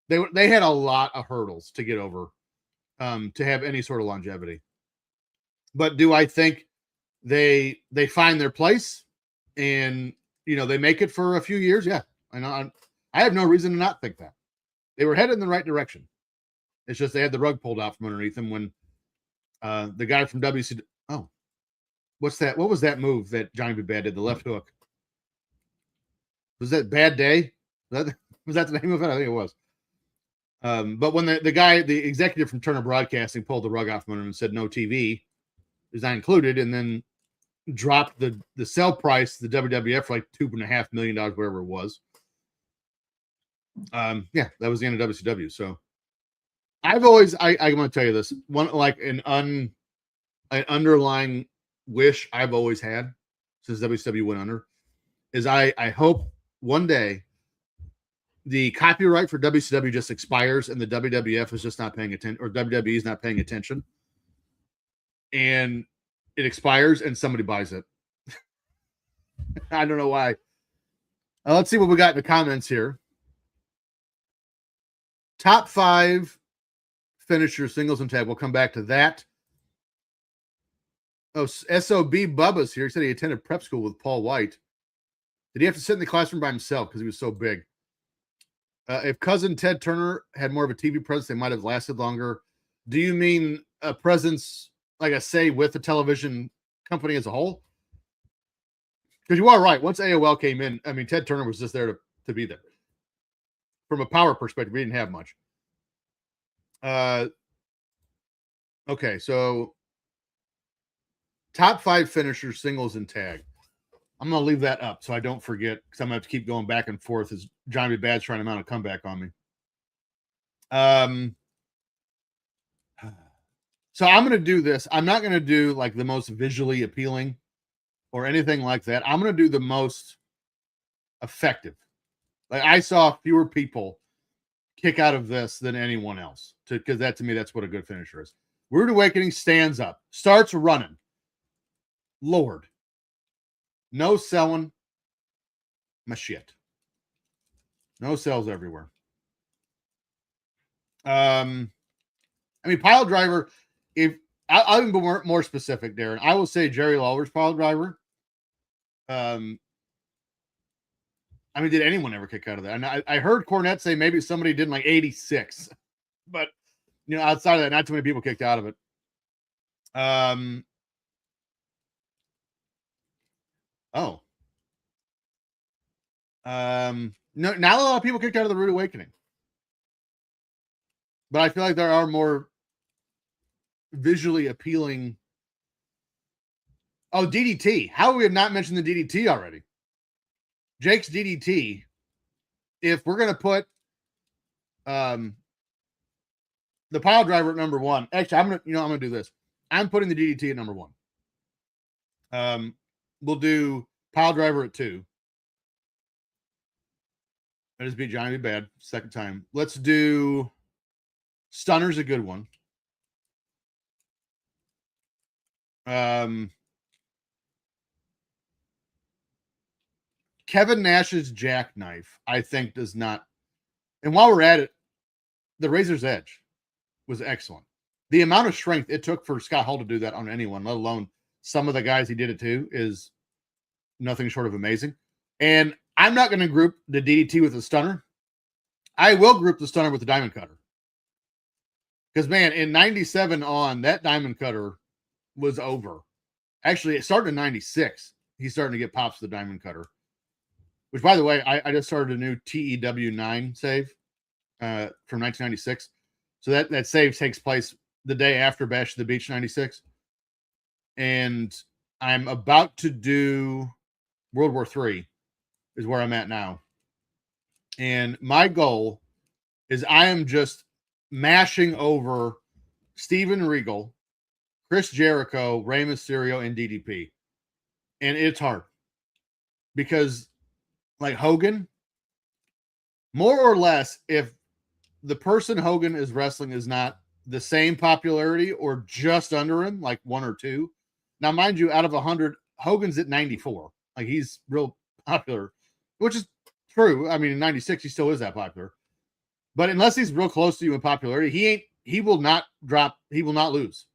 They had a lot of hurdles to get over to have any sort of longevity. But do I think they find their place and they make it for a few years? Yeah, I have no reason to not think that. They were headed in the right direction. It's just they had the rug pulled out from underneath them when the guy from WCW. Oh, what's that? What was that move that Johnny B. Bad did? The left hook. Was that Bad Day? Was that the name of it? I think it was. But when the executive from Turner Broadcasting pulled the rug out from under him and said no TV is not included, and then dropped the sell price to the WWF for like $2.5 million, whatever it was. Yeah, that was the end of WCW. So I've always I'm going to tell you this one, like an underlying wish I've always had since WCW went under is I hope one day the copyright for WCW just expires and the WWF is just not paying attention, or WWE is not paying attention, and it expires and somebody buys it. I don't know why. Let's see what we got in the comments here. Top 5 finisher singles and tag. We'll come back to that. Oh, SOB Bubba's here. He said he attended prep school with Paul White. Did he have to sit in the classroom by himself because he was so big? If cousin Ted Turner had more of a TV presence, they might have lasted longer. Do you mean a presence, like I say, with the television company as a whole? Because you are right. Once AOL came in, I mean, Ted Turner was just there to be there. From a power perspective, we didn't have much. Okay, so top 5 finishers, singles, and tag. I'm going to leave that up so I don't forget, because I'm going to have to keep going back and forth as Johnny B. Bad's trying to mount a comeback on me. So I'm going to do this. I'm not going to do like the most visually appealing or anything like that. I'm going to do the most effective. Like I saw fewer people kick out of this than anyone else, because that to me, that's what a good finisher is. Rude Awakening stands up, starts running. Lord. No selling my shit. No sales everywhere. I mean, pile driver, if I'll even be more specific, Darren. I will say Jerry Lawler's pile driver. I mean, did anyone ever kick out of that? And I heard Cornette say maybe somebody did in like 86, but outside of that, not too many people kicked out of it. No, not a lot of people kicked out of the Rude Awakening, but I feel like there are more visually appealing. Oh, DDT. How we have not mentioned the DDT already? Jake's DDT. If we're going to put the pile driver at number 1, actually, I'm going to do this. I'm putting the DDT at number 1. We'll do pile driver at 2. I just beat Johnny B. Bad second time. Let's do Stunner's a good one. Kevin Nash's jackknife, I think, does not. And while we're at it, the Razor's Edge was excellent. The amount of strength it took for Scott Hall to do that on anyone, let alone some of the guys he did it to, is nothing short of amazing. And I'm not going to group the DDT with the Stunner. I will group the Stunner with the Diamond Cutter. Because, man, in 97 on, that Diamond Cutter was over. Actually, it started in 96. He's starting to get pops with the Diamond Cutter. Which, by the way, I just started a new TEW9 save from 1996. So that save takes place the day after Bash of the Beach 96. And I'm about to do World War III is where I'm at now. And my goal is I am just mashing over Steven Regal, Chris Jericho, Rey Mysterio, and DDP. And it's hard. Because, like Hogan, more or less, if the person Hogan is wrestling is not the same popularity or just under him, like 1 or 2. Now, mind you, out of 100, Hogan's at 94. Like, he's real popular, which is true. I mean, in 96, he still is that popular. But unless he's real close to you in popularity, he will not drop, he will not lose.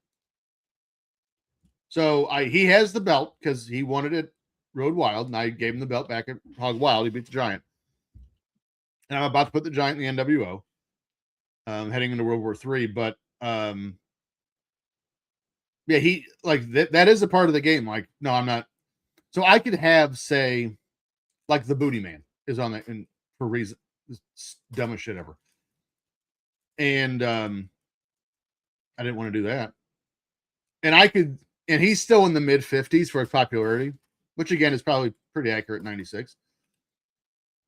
So he has the belt because he wanted it Road Wild, and I gave him the belt back at Hog Wild. He beat the Giant. And I'm about to put the Giant in the NWO, heading into World War III. But yeah, he like that is a part of the game. Like, no, I'm not. So I could have, say, like the Booty Man is on that, and for reason, dumbest shit ever. And I didn't want to do that. And I could, and he's still in the mid 50s for his popularity, which again is probably pretty accurate, 96.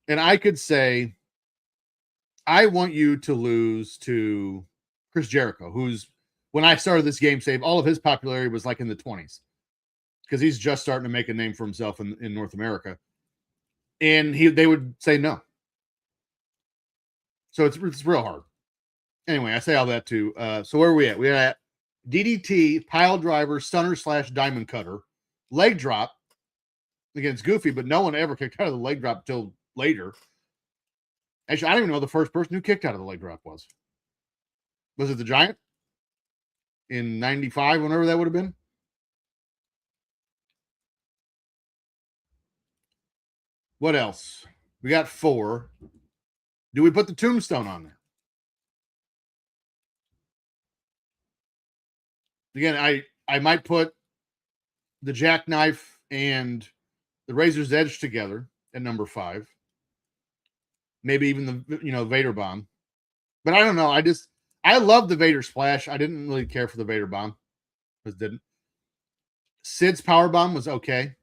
And I could say, I want you to lose to Chris Jericho, who's, when I started this game save, all of his popularity was like in the 20s because he's just starting to make a name for himself in North America. And they would say no. So it's real hard. Anyway, I say all that too. So where are we at? We're at DDT, pile driver, stunner / diamond cutter, leg drop against Goofy, but no one ever kicked out of the leg drop until later. Actually, I don't even know the first person who kicked out of the leg drop was. Was it the Giant? In 95, whenever that would have been? What else? We got 4. Do we put the tombstone on there? Again, I might put the jackknife and the razor's edge together at number 5. Maybe even the Vader bomb. But I don't know. I love the Vader splash. I didn't really care for the Vader bomb. Just didn't. Sid's power bomb was okay.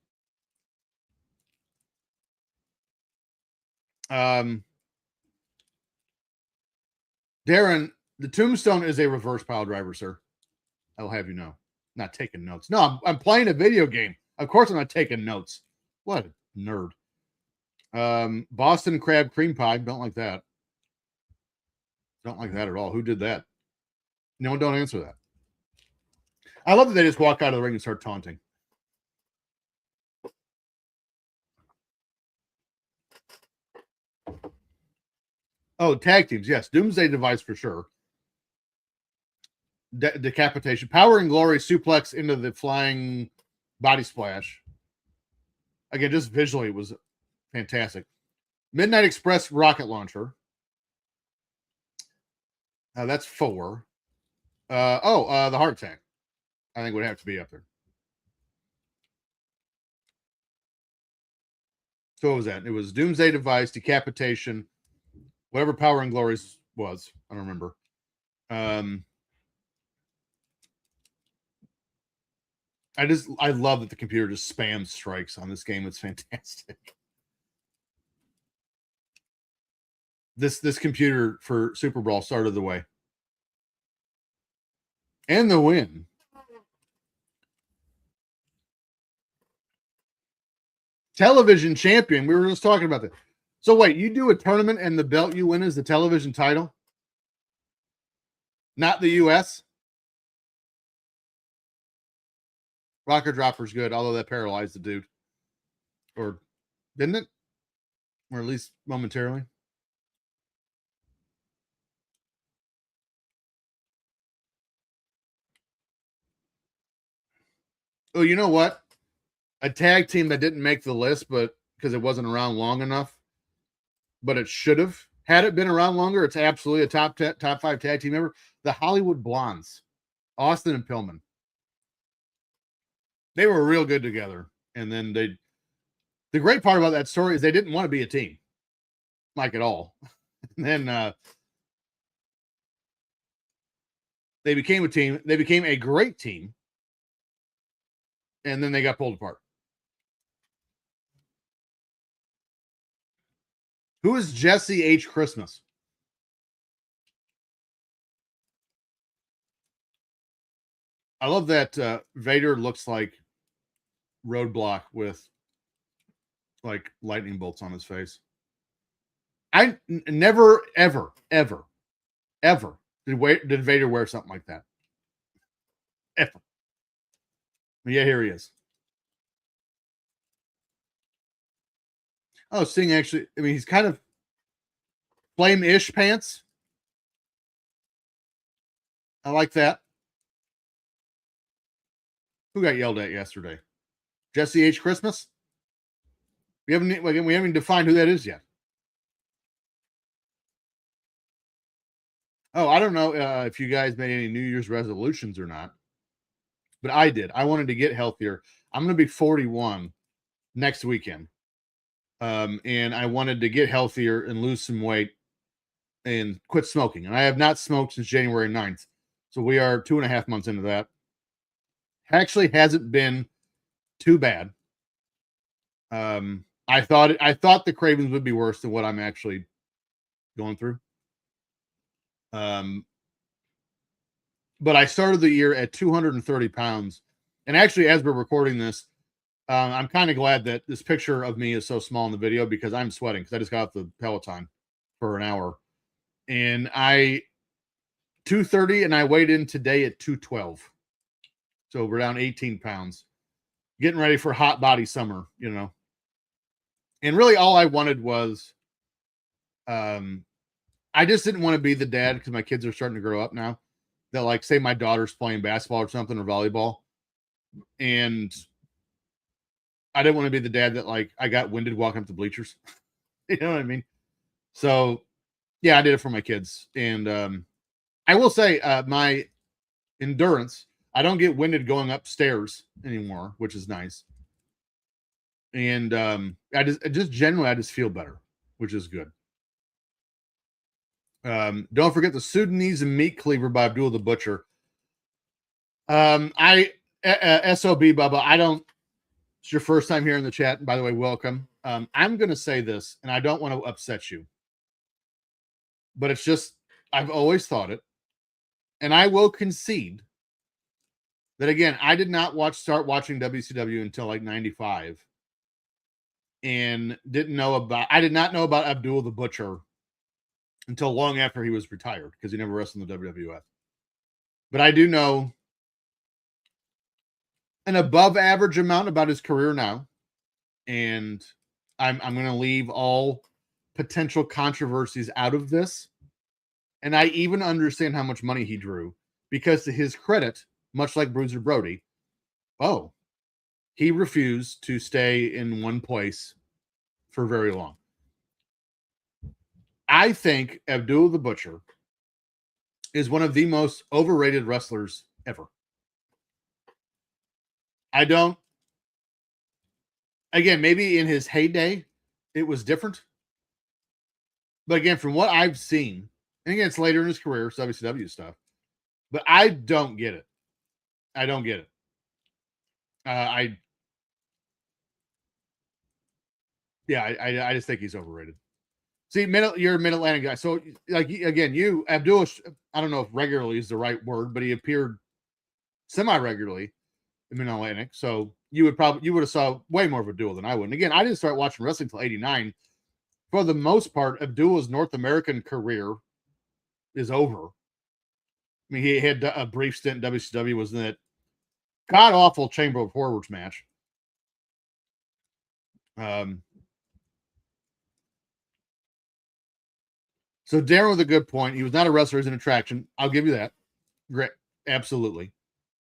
Darren, the tombstone is a reverse pile driver, sir. I'll have you know. Not taking notes. No, I'm playing a video game. Of course I'm not taking notes. What a nerd. Boston crab cream pie. Don't like that. Don't like that at all. Who did that? No, don't answer that. I love that they just walk out of the ring and start taunting. Oh, tag teams. Yes. Doomsday Device for sure. Decapitation. Power and Glory suplex into the flying body splash. Again, just visually it was fantastic. Midnight Express rocket launcher. That's 4. The heart attack. I think would have to be up there. So what was that? It was Doomsday Device, Decapitation, whatever Power and Glories was. I don't remember. I love that the computer just spams strikes on this game. It's fantastic. This computer for SuperBrawl started the way. And the win. Television champion. We were just talking about that. So wait, you do a tournament and the belt you win is the television title? Not the US? Rocker Dropper's good, although that paralyzed the dude. Or didn't it? Or at least momentarily. Oh, you know what? A tag team that didn't make the list, but because it wasn't around long enough, but it should have. Had it been around longer, it's absolutely a top 5 tag team ever. The Hollywood Blondes, Austin and Pillman. They were real good together. And then the great part about that story is they didn't want to be a team, like at all. And then they became a team. They became a great team. And then they got pulled apart. Who is Jesse H. Christmas? I love that Vader looks like Roadblock with like lightning bolts on his face. I never, ever, ever Ever did Vader wear something like that? Ever. But yeah, here he is. Oh, Sting actually, I mean, he's kind of flame-ish pants. I like that. Who got yelled at yesterday? Jesse H. Christmas? We haven't defined who that is yet. Oh, I don't know if you guys made any New Year's resolutions or not, but I did. I wanted to get healthier. I'm going to be 41 next weekend. And I wanted to get healthier and lose some weight and quit smoking. And I have not smoked since January 9th. So we are 2.5 months into that. Actually hasn't been too bad. I thought the cravings would be worse than what I'm actually going through. But I started the year at 230 pounds. And actually, as we're recording this, I'm kind of glad that this picture of me is so small in the video because I'm sweating because I just got off the Peloton for an hour. And 230 and I weighed in today at 212. So we're down 18 pounds. Getting ready for hot body summer, you know. And really all I wanted was I just didn't want to be the dad because my kids are starting to grow up now. That like say my daughter's playing basketball or something or volleyball. And I didn't want to be the dad that like I got winded walking up the bleachers. You know what I mean? So yeah, I did it for my kids. And I will say my endurance, I don't get winded going upstairs anymore, which is nice. And I just generally I just feel better, which is good. Don't forget the Sudanese and meat cleaver by Abdul the Butcher. SOB Bubba, I don't. It's your first time here in the chat. And by the way, welcome. I'm going to say this, and I don't want to upset you, but it's just I've always thought it, and I will concede that again. I did not start watching WCW until like '95, and I did not know about Abdul the Butcher until long after he was retired because he never wrestled in the WWF. But I do know an above average amount about his career now. And I'm going to leave all potential controversies out of this. And I even understand how much money he drew because to his credit, much like Bruiser Brody, he refused to stay in one place for very long. I think Abdul the Butcher is one of the most overrated wrestlers ever. Again, maybe in his heyday, it was different. But again, from what I've seen, and again, it's later in his career, it's WCW stuff, but I don't get it. I don't get it. I just think he's overrated. See, you're a Mid-Atlantic guy. So, like, again, Abdul, I don't know if regularly is the right word, but he appeared semi-regularly in Mid-Atlantic. So, you would have saw way more of Abdul than I would. And again, I didn't start watching wrestling until 89. For the most part, Abdul's North American career is over. I mean, he had a brief stint in WCW, was in that god-awful Chamber of Horrors match. So Darren with a good point. He was not a wrestler, he's an attraction. I'll give you that. Great. Absolutely.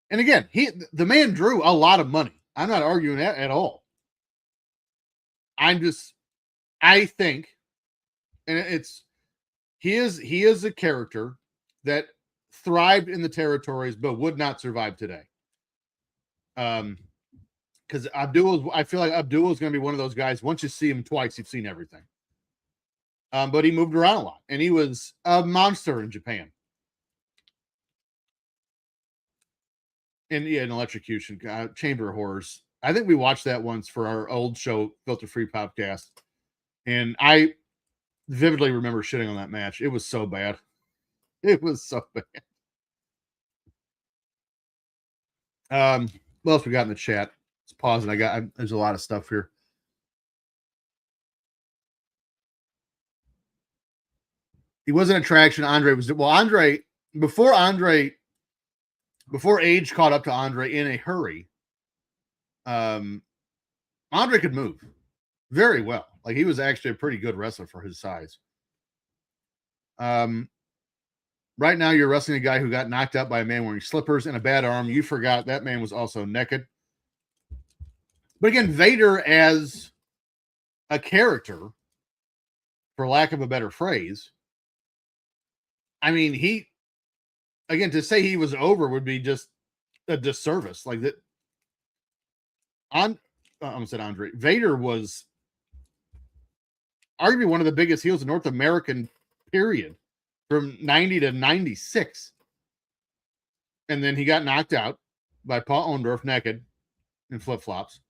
And again, the man drew a lot of money. I'm not arguing that at all. I think, and he is a character that thrived in the territories, but would not survive today. Because I feel like Abdul is going to be one of those guys. Once you see him twice, you've seen everything. But he moved around a lot, and he was a monster in Japan. And yeah, an electrocution, Chamber of Horrors. I think we watched that once for our old show, Filter Free Podcast, and I vividly remember shitting on that match. It was so bad. It was so bad. What else we got in the chat? Let's pause it. There's a lot of stuff here. He was an attraction. Andre was before age caught up to Andre in a hurry. Andre could move very well. Like, he was actually a pretty good wrestler for his size. Right now you're wrestling a guy who got knocked out by a man wearing slippers and a bad arm. You forgot that man was also naked. But again, Vader as a character, for lack of a better phrase, I mean, to say he was over would be just a disservice. Like that. I almost said Andre. Vader was arguably one of the biggest heels in North American period from 90 to 96. And then he got knocked out by Paul Orndorff naked in flip-flops.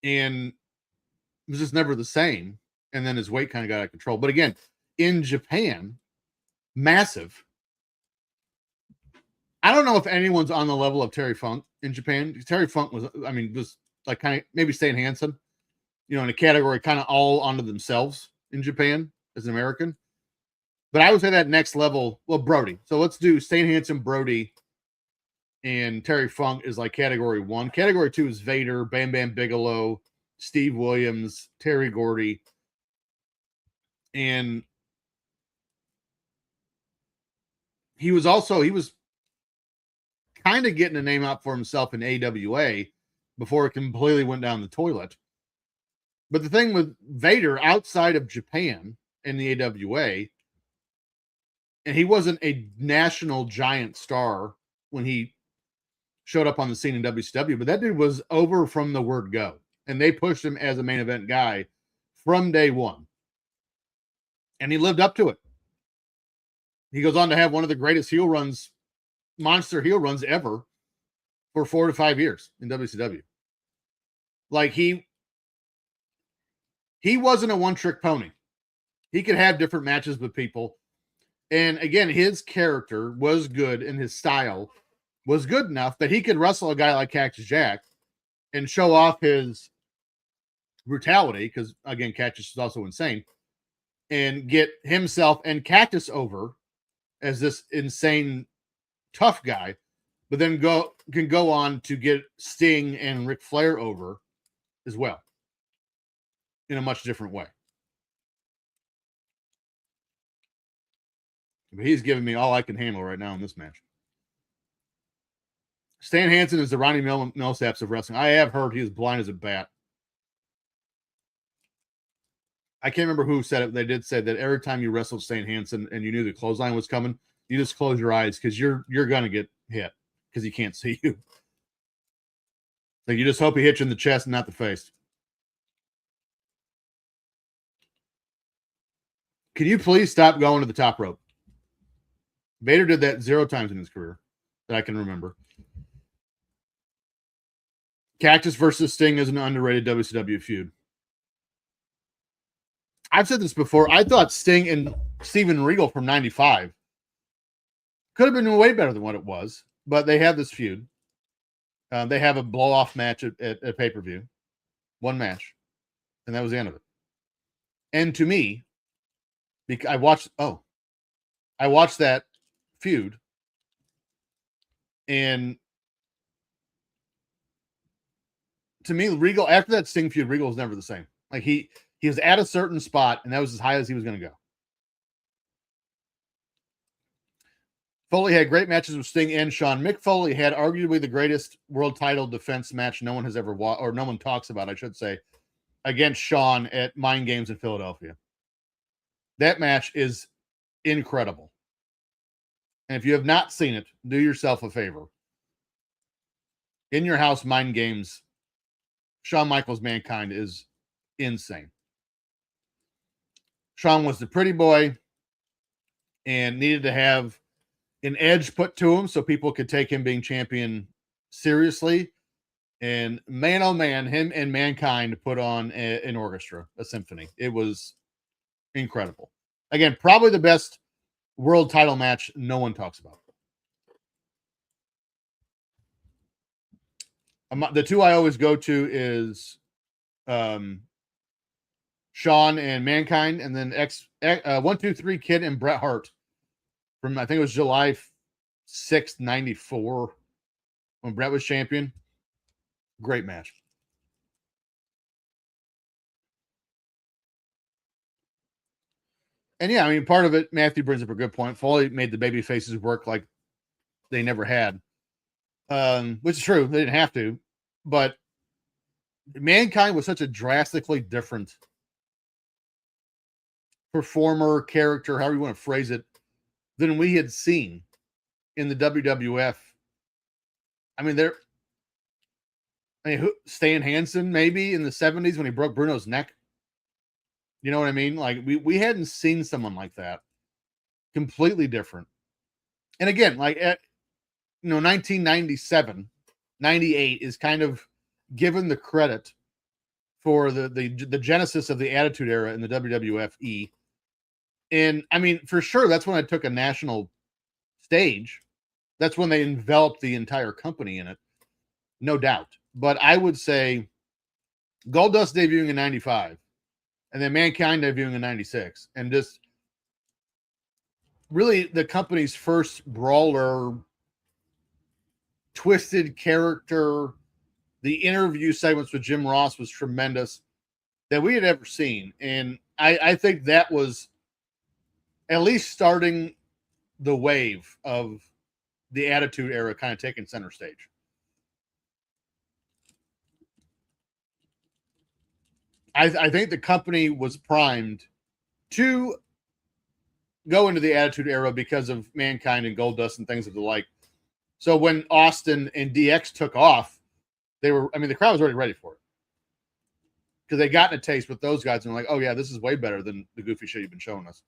And it was just never the same. And then his weight kind of got out of control. But again, in Japan, massive. I don't know if anyone's on the level of Terry Funk in Japan. Terry Funk was like kind of maybe Stan Hansen, in a category kind of all onto themselves in Japan as an American. But I would say that next level, well, Brody. So let's do Stan Hansen, Brody, and Terry Funk is like category 1. Category 2 is Vader, Bam Bam Bigelow, Steve Williams, Terry Gordy. And he was kind of getting a name out for himself in AWA before it completely went down the toilet. But the thing with Vader outside of Japan in the AWA, and he wasn't a national giant star when he showed up on the scene in WCW, but that dude was over from the word go. And they pushed him as a main event guy from day one. And he lived up to it. He goes on to have one of the greatest monster heel runs ever for 4 to 5 years in WCW. Like, he wasn't a one-trick pony. He could have different matches with people. And again, his character was good and his style was good enough that he could wrestle a guy like Cactus Jack and show off his brutality, because again, Cactus is also insane, and get himself and Cactus over as this insane tough guy, but then can go on to get Sting and Ric Flair over as well in a much different way. But he's giving me all I can handle right now in this match. Stan Hansen is the Ronnie Millsaps of wrestling. I have heard he is blind as a bat. I can't remember who said it. They did say that every time you wrestled Stan Hansen and you knew the clothesline was coming, you just close your eyes because you're going to get hit because he can't see you. So you just hope he hits you in the chest and not the face. Can you please stop going to the top rope? Vader did that 0 times in his career that I can remember. Cactus versus Sting is an underrated WCW feud. I've said this before. I thought Sting and Steven Regal from 95 could have been way better than what it was, but they have this feud. They have a blow-off match at pay-per-view. One match. And that was the end of it. And to me, I watched that feud, and to me, Regal, after that Sting feud, Regal was never the same. Like, he was at a certain spot, and that was as high as he was going to go. Foley had great matches with Sting and Shawn. Mick Foley had arguably the greatest world title defense match no one has ever watched, or no one talks about, I should say, against Shawn at Mind Games in Philadelphia. That match is incredible. And if you have not seen it, do yourself a favor. In Your House, Mind Games, Shawn Michaels Mankind is insane. Shawn was the pretty boy and needed to have an edge put to him so people could take him being champion seriously. And man, oh man, him and Mankind put on an orchestra, a symphony. It was incredible. Again, probably the best world title match no one talks about. The two I always go to is Shawn and Mankind, and then 1-2-3 Kid and Bret Hart from, I think it was July 6th, 94, when Bret was champion. Great match. And yeah, I mean, part of it, Matthew brings up a good point. Foley made the baby faces work like they never had, which is true. They didn't have to, but Mankind was such a drastically different performer, character, however you want to phrase it, than we had seen in the WWF. I mean, Stan Hansen maybe in the 70s when he broke Bruno's neck. You know what I mean? Like we hadn't seen someone like that. Completely different. And again, like 1997, 98 is kind of given the credit for the genesis of the Attitude Era in the WWF. And I mean, for sure, that's when I took a national stage. That's when they enveloped the entire company in it. No doubt. But I would say Goldust debuting in 95 and then Mankind debuting in 96. And just really the company's first brawler, twisted character. The interview segments with Jim Ross was tremendous that we had ever seen. And I think that was at least starting the wave of the Attitude Era kind of taking center stage. I think the company was primed to go into the Attitude Era because of Mankind and Goldust and things of the like. So when Austin and DX took off, the crowd was already ready for it. Because they gotten a taste with those guys and were like, oh yeah, this is way better than the goofy shit you've been showing us.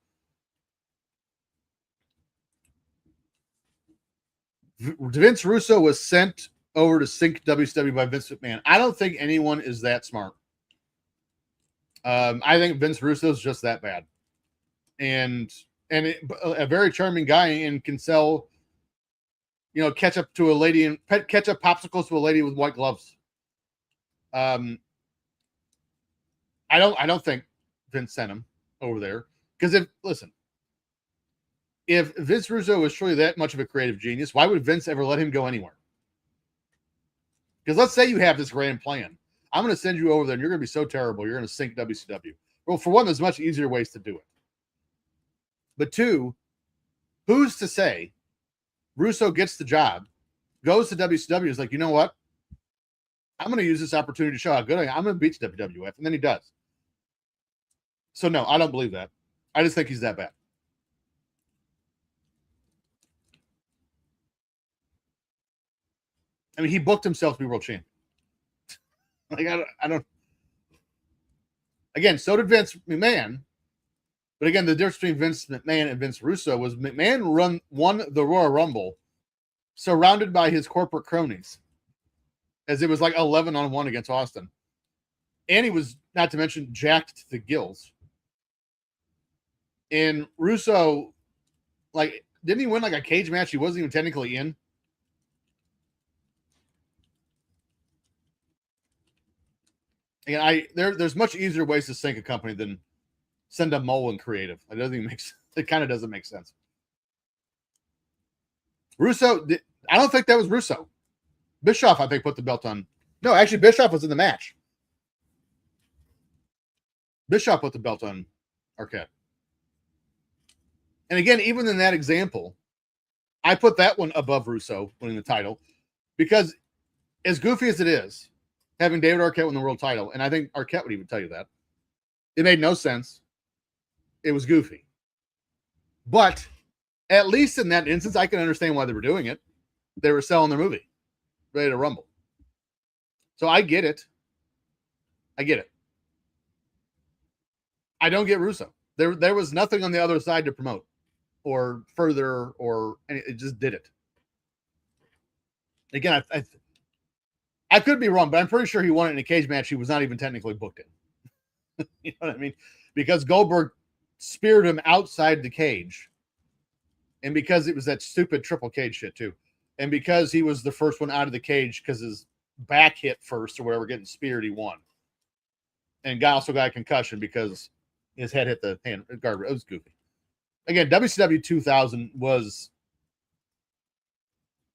Vince Russo was sent over to sync WCW by Vince McMahon. I don't think anyone is that smart. I think Vince Russo is just that bad, and a very charming guy and can sell, ketchup to a lady and ketchup popsicles to a lady with white gloves. I don't think Vince sent him over there because if Vince Russo was truly that much of a creative genius, why would Vince ever let him go anywhere? Because let's say you have this grand plan. I'm going to send you over there and you're going to be so terrible. You're going to sink WCW. Well, for one, there's much easier ways to do it. But two, who's to say Russo gets the job, goes to WCW, is like, you know what? I'm going to use this opportunity to show how good I am. I'm going to beat WWF. And then he does. So no, I don't believe that. I just think he's that bad. I mean, he booked himself to be world champion. Like, I don't. Again, so did Vince McMahon. But again, the difference between Vince McMahon and Vince Russo was McMahon won the Royal Rumble surrounded by his corporate cronies, as it was like 11-on-1 against Austin. And he was, not to mention, jacked to the gills. And Russo, like, didn't he win like a cage match he wasn't even technically in? Again, there's much easier ways to sink a company than send a mole in creative. It doesn't even make sense. It kind of doesn't make sense. Russo, I don't think that was Russo. Bischoff, I think, put the belt on. No, actually, Bischoff was in the match. Bischoff put the belt on Arquette. And again, even in that example, I put that one above Russo winning the title because as goofy as it is, having David Arquette win the world title, and I think Arquette would even tell you that, it made no sense. It was goofy. But at least in that instance, I can understand why they were doing it. They were selling their movie, Ready to Rumble. So I get it. I get it. I don't get Russo. There was nothing on the other side to promote or further, or it just did it. Again, I could be wrong, but I'm pretty sure he won it in a cage match he was not even technically booked in. You know what I mean? Because Goldberg speared him outside the cage. And because it was that stupid triple cage shit too. And because he was the first one out of the cage because his back hit first or whatever, getting speared, he won. and also got a concussion because his head hit the guard. It was goofy. Again, WCW 2000 was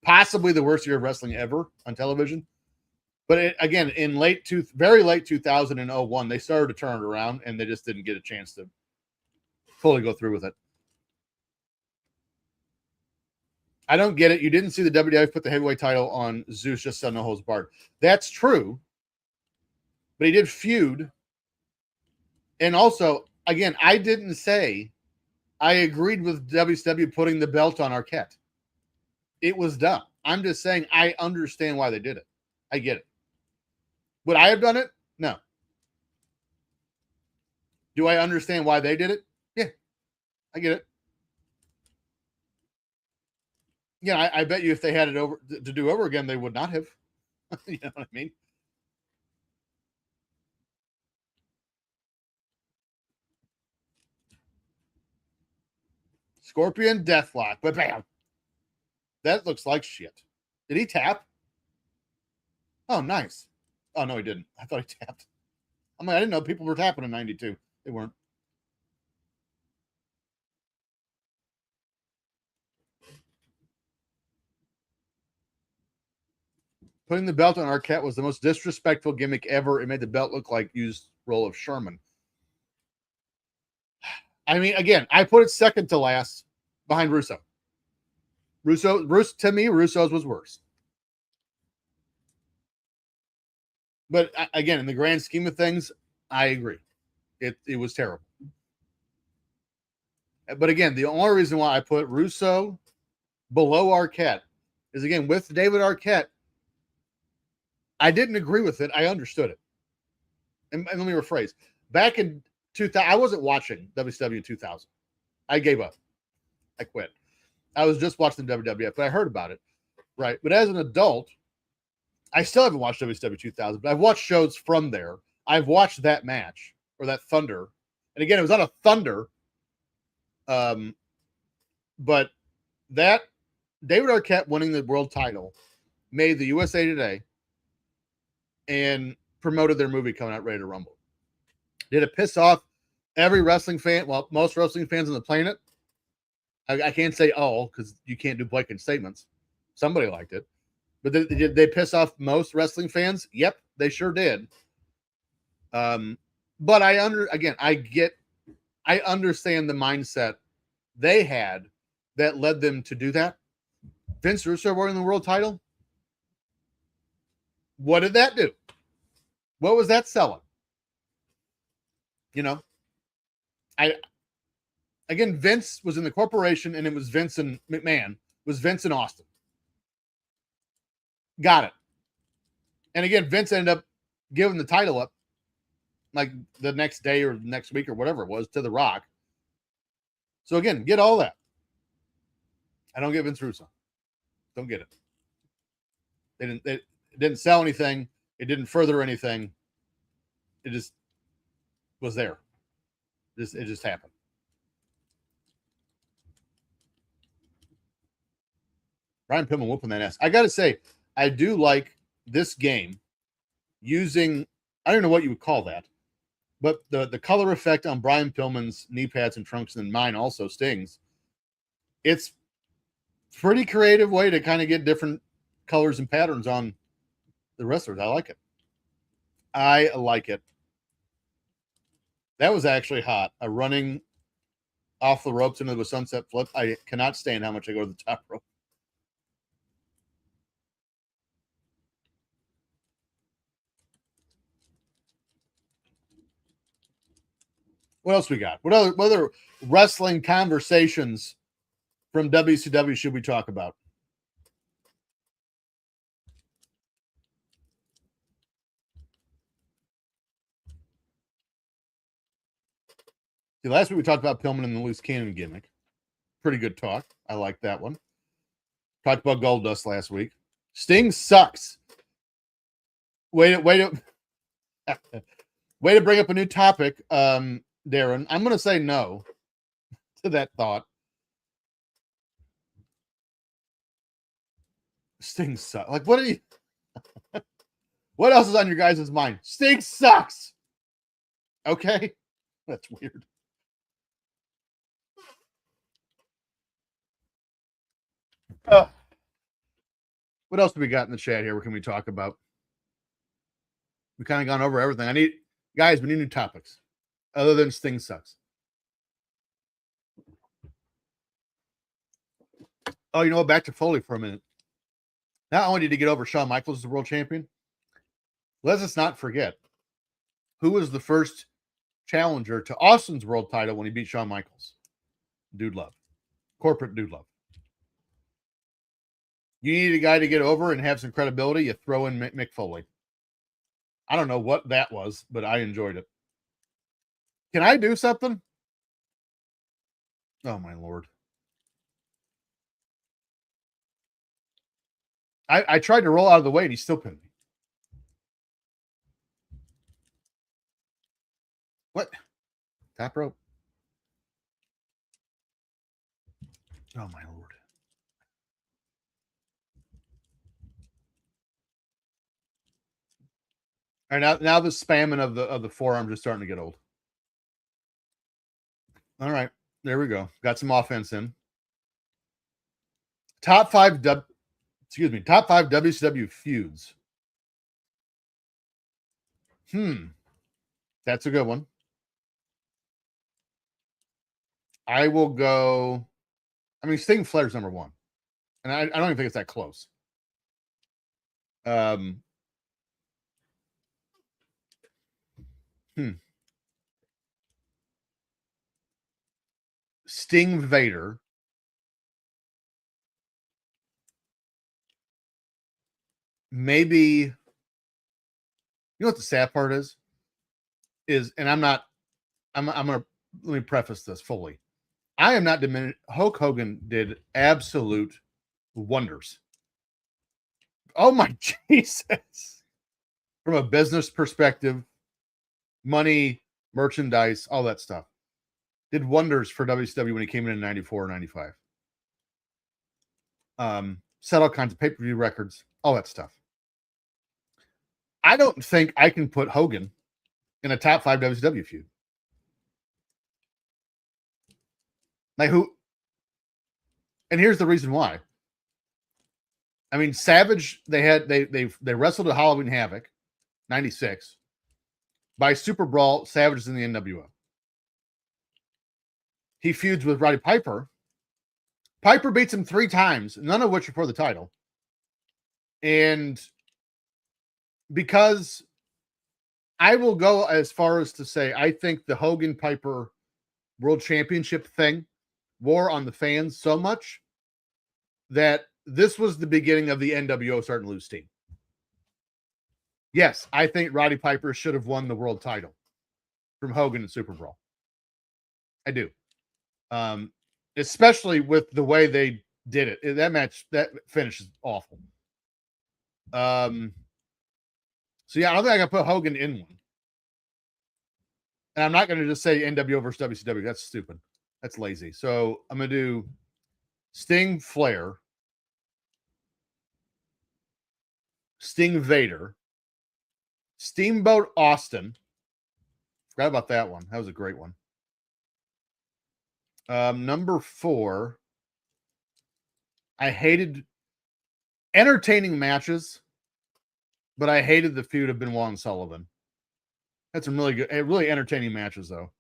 possibly the worst year of wrestling ever on television. But again, in very late 2000 and 01, they started to turn it around, and they just didn't get a chance to fully go through with it. I don't get it. You didn't see the WWF put the heavyweight title on Zeus just so no holds barred. That's true. But he did feud. And also, again, I didn't say I agreed with WCW putting the belt on Arquette. It was dumb. I'm just saying I understand why they did it. I get it. Would I have done it? No. Do I understand why they did it? Yeah, I get it. Yeah, I bet you if they had it over to do over again, they would not have. You know what I mean? Scorpion Deathlock, but bam. That looks like shit. Did he tap? Oh, nice. Oh, no, he didn't. I thought he tapped. I mean, I didn't know people were tapping in 92. They weren't. Putting the belt on Arquette was the most disrespectful gimmick ever. It made the belt look like used role of Sherman. I mean, again, I put it second to last behind Russo. To me, Russo's was worse. But again, in the grand scheme of things, I agree. It was terrible. But again, the only reason why I put Russo below Arquette is, again, with David Arquette, I didn't agree with it. I understood it. And let me rephrase. Back in 2000, I wasn't watching WCW 2000. I gave up. I quit. I was just watching the WWF, but I heard about it. Right. But as an adult, I still haven't watched WCW 2000, but I've watched shows from there. I've watched that match or that Thunder. And again, it was on a Thunder. But that David Arquette winning the world title made the USA Today and promoted their movie coming out, Ready to Rumble. Did it piss off every wrestling fan? Well, most wrestling fans on the planet. I can't say all because you can't do blanket statements. Somebody liked it. But did they piss off most wrestling fans? Yep, they sure did. But I understand the mindset they had that led them to do that. Vince Russo winning the world title. What did that do? What was that selling? You know, again, Vince was in the corporation, and it was Vince and McMahon. It was Vince and Austin. Got it. And again, Vince ended up giving the title up like the next day or next week or whatever it was to The Rock. So again, get all that. I don't get Vince Russo. Don't get it. It didn't sell anything. It didn't further anything. It just was there. It just happened. Brian Pillman whooping that ass. I got to say, I do like this game using, I don't know what you would call that, but the color effect on Brian Pillman's knee pads and trunks, and mine also Sting's. It's pretty creative way to kind of get different colors and patterns on the wrestlers. I like it. I like it. That was actually hot. A running off the ropes into the sunset flip. I cannot stand how much I go to the top rope. What else we got? What other wrestling conversations from WCW should we talk about? See, last week we talked about Pillman and the loose cannon gimmick. Pretty good talk. I like that one. Talked about Goldust last week. Sting sucks. Way to bring up a new topic, Darren. I'm going to say no to that thought. Sting sucks. Like, what are you? What else is on your guys' mind? Sting sucks. Okay. That's weird. What else do we got in the chat here? What can we talk about? We kind of gone over everything. Guys, we need new topics other than Sting sucks. Oh, you know what? Back to Foley for a minute. Not only did he get over Shawn Michaels as the world champion, let us not forget who was the first challenger to Austin's world title when he beat Shawn Michaels. Dude Love. Corporate Dude Love. You need a guy to get over and have some credibility, you throw in Mick Foley. I don't know what that was, but I enjoyed it. Can I do something? Oh, my Lord. I tried to roll out of the way, and he still pinned me. What? Top rope. Oh, my Lord. All right, now the spamming of the forearm just starting to get old. All right, there we go. Got some offense in. Top five WCW feuds. That's a good one. I will go. I mean, Sting Flair's number one, and I don't even think it's that close. Sting Vader. Maybe, you know what the sad part is, and I'm gonna let me preface this fully. I am not diminished. Hulk Hogan did absolute wonders. Oh my Jesus! From a business perspective, money, merchandise, all that stuff, did wonders for WCW when he came in 94 or 95. Set all kinds of pay-per-view records, all that stuff. I don't think I can put Hogan in a top 5 WCW feud. Like who? And here's the reason why. I mean, Savage, they wrestled at Halloween Havoc, 96. By SuperBrawl, Savage is in the NWO. He feuds with Roddy Piper. Piper beats him 3 times, none of which are for the title. And because I will go as far as to say, I think the Hogan Piper World Championship thing wore on the fans so much that this was the beginning of the NWO starting to lose steam. Yes, I think Roddy Piper should have won the world title from Hogan and SuperBrawl. I do. Especially with the way they did it. That match, that finish is awful. So yeah, I don't think I can put Hogan in one. And I'm not going to just say NWO versus WCW. That's stupid. That's lazy. So I'm going to do Sting Flair, Sting Vader, Steamboat Austin. Forgot about that one. That was a great one. Number 4. I hated entertaining matches, but I hated the feud of Benoit and Sullivan. That's some really good, really entertaining matches, though.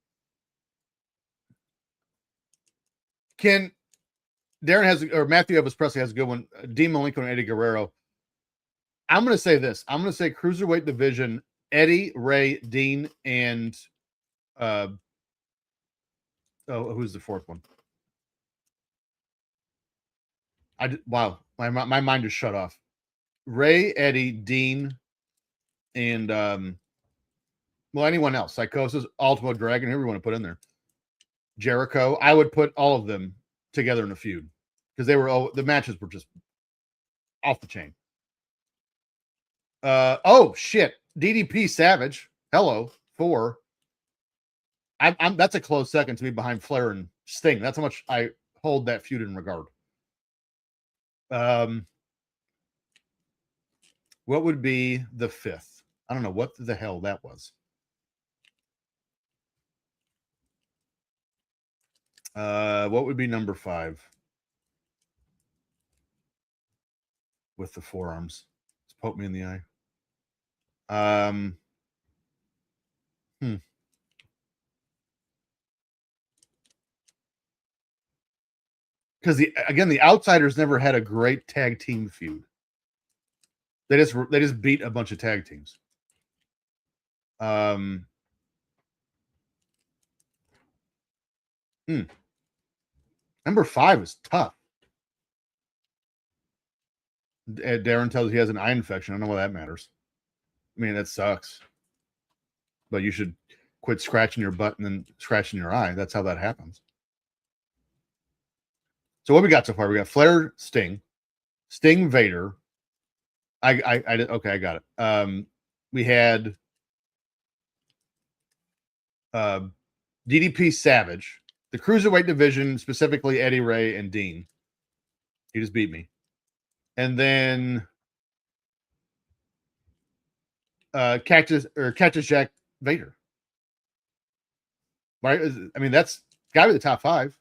Matthew Elvis Presley has a good one. Dean Malenko and Eddie Guerrero. I'm going to say this. I'm going to say Cruiserweight division, Eddie, Ray, Dean, and who's the 4th one? Wow, my mind just shut off. Ray, Eddie, Dean, and anyone else. Psychosis, Ultimo Dragon, whoever you want to put in there. Jericho. I would put all of them together in a feud because the matches were just off the chain. Shit. DDP Savage. Hello. 4. That's a close second to me behind Flair and Sting. That's how much I hold that feud in regard. What would be the 5th? I don't know what the hell that was. What would be number 5? With the forearms. Just poke me in the eye. Because the Outsiders never had a great tag team feud. They just beat a bunch of tag teams. Number 5 is tough. Darren tells he has an eye infection. I don't know why that matters. I mean, that sucks. But you should quit scratching your butt and then scratching your eye. That's how that happens. So what we got so far? We got Flair, Sting, Vader. Okay, I got it. We had DDP Savage, the Cruiserweight division, specifically Eddie Ray and Dean. He just beat me. And then Cactus Jack Vader. Right? I mean, that's got to be the top 5.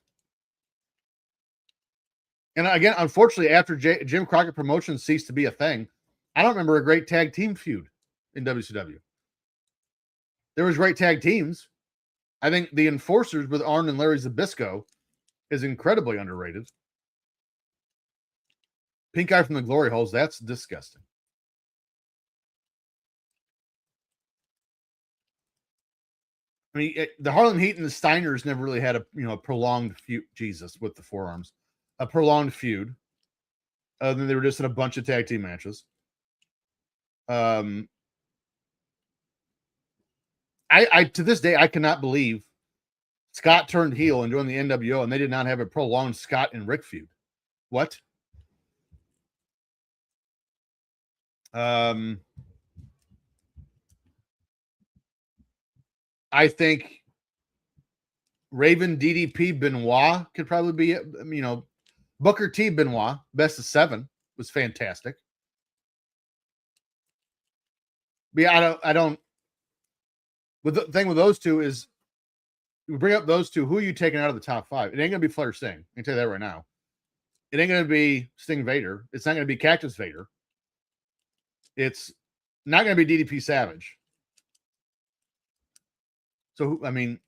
And again, unfortunately, after Jim Crockett Promotions ceased to be a thing, I don't remember a great tag team feud in WCW. There was great tag teams. I think the Enforcers with Arn and Larry Zbyszko is incredibly underrated. Pink Eye from the Glory Holes, that's disgusting. I mean, the Harlem Heat and the Steiners never really had a prolonged feud. Jesus, with the forearms, a prolonged feud. Other than they were just in a bunch of tag team matches. I to this day I cannot believe Scott turned heel and joined the NWO, and they did not have a prolonged Scott and Rick feud. What? I think Raven DDP Benoit could probably be it. Booker T Benoit, best of 7 was fantastic. But yeah, I don't. But the thing with those two is, you bring up those two. Who are you taking out of the top 5? It ain't gonna be Flair Sting. I can tell you that right now. It ain't gonna be Sting Vader. It's not gonna be Cactus Vader. It's not gonna be DDP Savage. So I mean,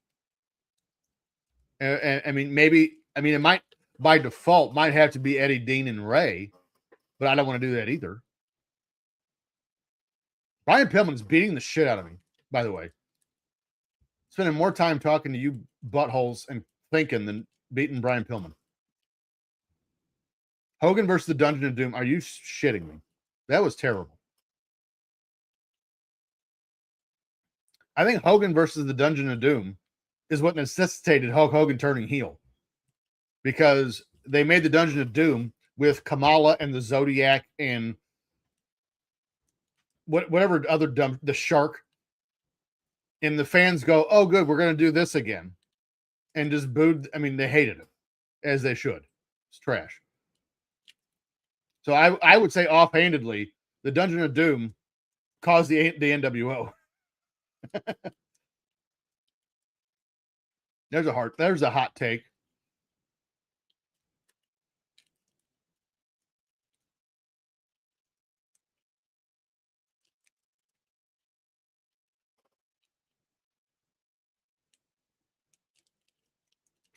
maybe it might by default might have to be Eddie, Dean, and Ray, but I don't want to do that either. Brian Pillman is beating the shit out of me, by the way. Spending more time talking to you buttholes and thinking than beating Brian Pillman. Hogan versus the Dungeon of Doom. Are you shitting me? That was terrible. I think Hogan versus the Dungeon of Doom is what necessitated Hulk Hogan turning heel, because they made the Dungeon of Doom with Kamala and the Zodiac and whatever other dumb, the Shark, and the fans go, "Oh, good, we're going to do this again," and just booed. I mean, they hated it, as they should. It's trash. So I would say offhandedly, the Dungeon of Doom caused the NWO. There's a hot take.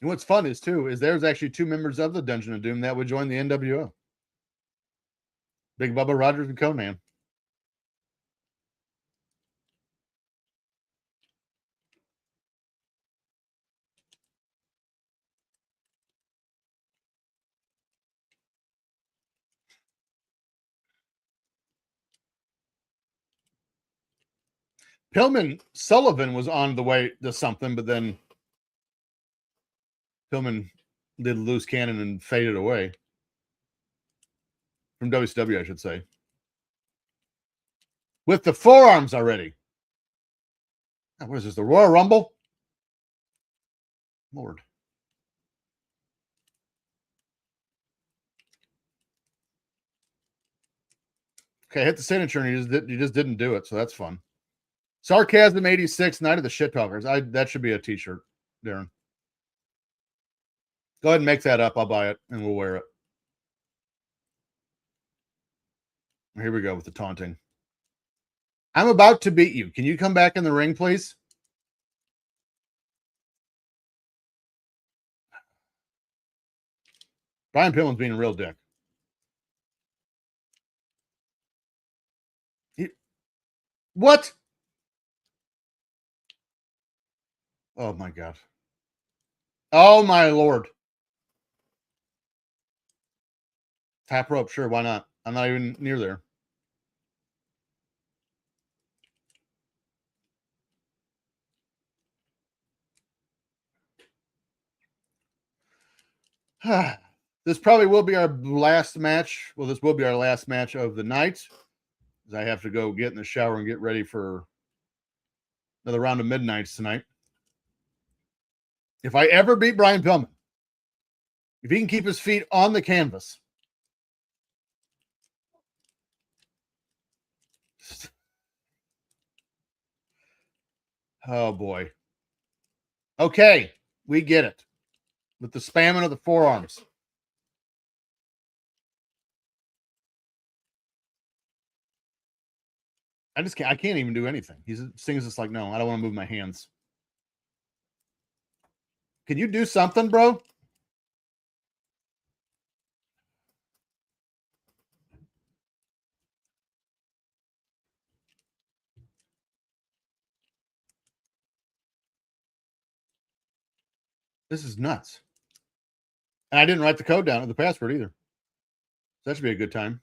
And what's fun is there's actually 2 members of the Dungeon of Doom that would join the NWO. Big Bubba Rogers and Conan. Pillman Sullivan was on the way to something, but then Pillman did a loose cannon and faded away. From WCW, I should say. With the forearms already. What is this, the Royal Rumble? Lord. Okay, hit the signature, and you just didn't do it, so that's fun. Sarcasm 86, Night of the Shit Talkers. That should be a t-shirt, Darren. Go ahead and make that up. I'll buy it and we'll wear it. Here we go with the taunting. I'm about to beat you. Can you come back in the ring, please? Brian Pillman's being a real dick. What? Oh my God. Oh my Lord. Tap rope, sure, why not? I'm not even near there. This probably will be our last match. Well, this will be our last match of the night. I have to go get in the shower and get ready for another round of midnights tonight. If I ever beat Brian Pillman, if he can keep his feet on the canvas, oh boy. Okay, we get it. With the spamming of the forearms. I can't even do anything. He's Sting's just like, no, I don't want to move my hands. Can you do something, bro? This is nuts. And I didn't write the code down or the password either. So that should be a good time.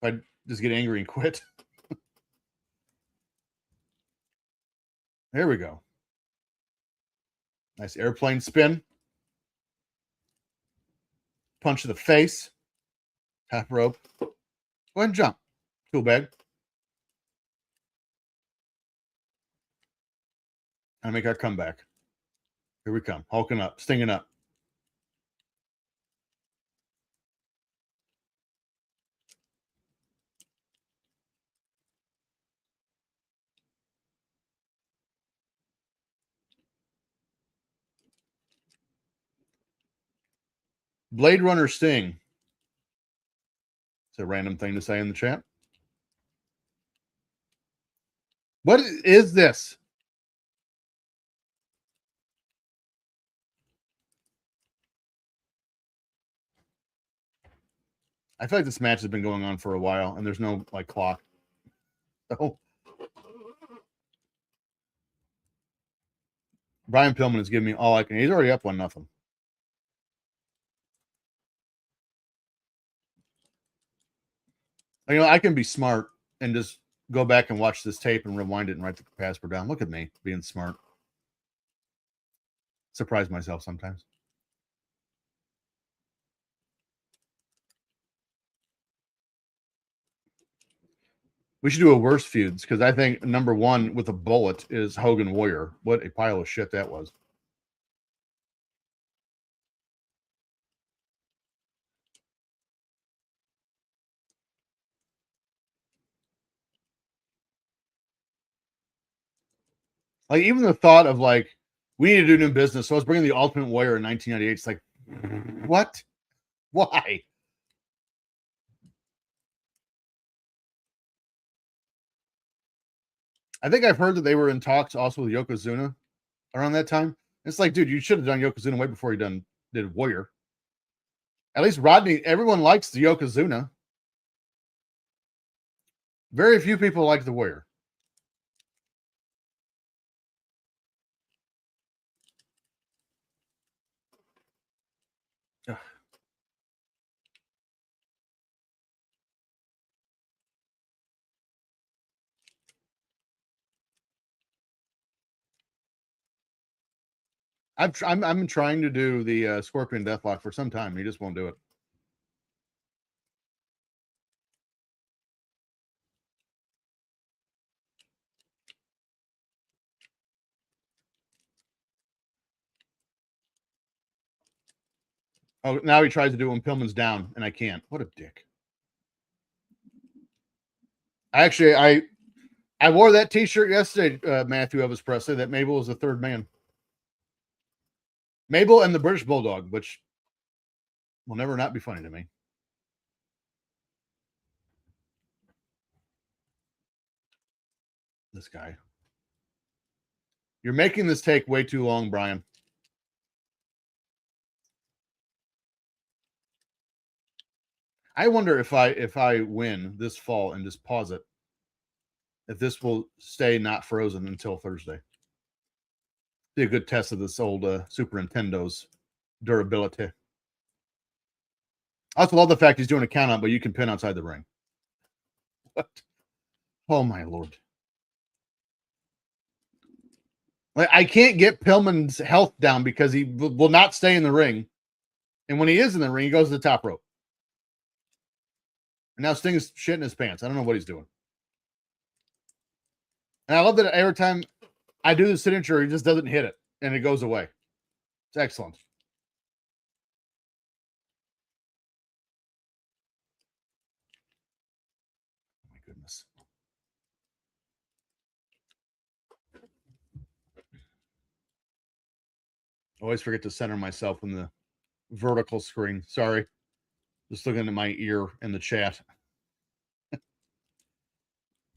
If I just get angry and quit. There we go. Nice airplane spin. Punch to the face. Half rope. Go ahead and jump. Tool bag. And make our comeback. Here we come. Hulking up. Stinging up. Blade Runner Sting. It's a random thing to say in the chat. What is this? I feel like this match has been going on for a while, and there's no like clock. So Brian Pillman is giving me all I can. He's already up 1-0. You know, I can be smart and just go back and watch this tape and rewind it and write the password down. Look at me being smart. Surprise myself sometimes. We should do a worse feuds because I think number one with a bullet is Hogan Warrior. What a pile of shit that was. Like even the thought of like we need to do new business. So I was bringing the Ultimate Warrior in 1998. It's like, what? Why? I think I've heard that they were in talks also with Yokozuna around that time. It's like, dude, you should have done Yokozuna way before you did Warrior. At least Rodney, everyone likes the Yokozuna. Very few people like the Warrior. Ugh. I'm trying to do the Scorpion Deathlock for some time. He just won't do it. Oh, now he tries to do when Pillman's down, and I can't. What a dick. Actually, I wore that T-shirt yesterday, Matthew Elvis Presley, that Mabel was the third man. Mabel and the British Bulldog, which will never not be funny to me. This guy. You're making this take way too long, Brian. I wonder if I win this fall and just pause it, if this will stay not frozen until Thursday. Be a good test of this old Super Nintendo's durability. I also love the fact he's doing a count out, but you can pin outside the ring. What? Oh my lord! Like, I can't get Pillman's health down because he will not stay in the ring, and when he is in the ring, he goes to the top rope. And now Sting's shitting his pants. I don't know what he's doing. And I love that every time I do the signature, he just doesn't hit it, and it goes away. It's excellent. Oh my goodness. I always forget to center myself in the vertical screen. Sorry. Just looking at my ear in the chat.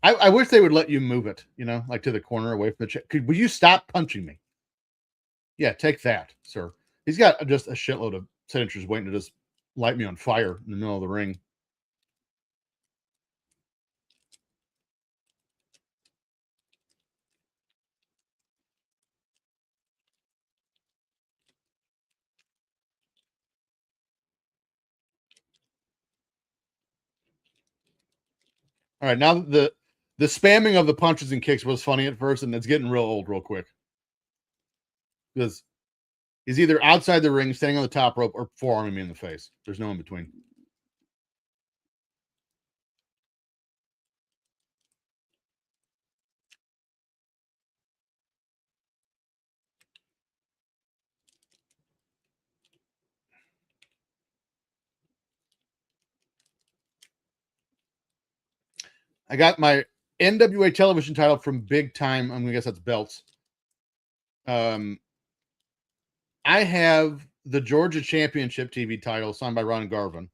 I wish they would let you move it, you know, like to the corner away from the chat. Will you stop punching me? Yeah, take that, sir. He's got just a shitload of signatures waiting to just light me on fire in the middle of the ring. All right, now the spamming of the punches and kicks was funny at first, and it's getting real old real quick. Because he's either outside the ring, standing on the top rope, or forearming me in the face. There's no in between. I got my NWA television title from Big Time. I'm gonna guess that's belts. I have the Georgia Championship TV title signed by Ron Garvin.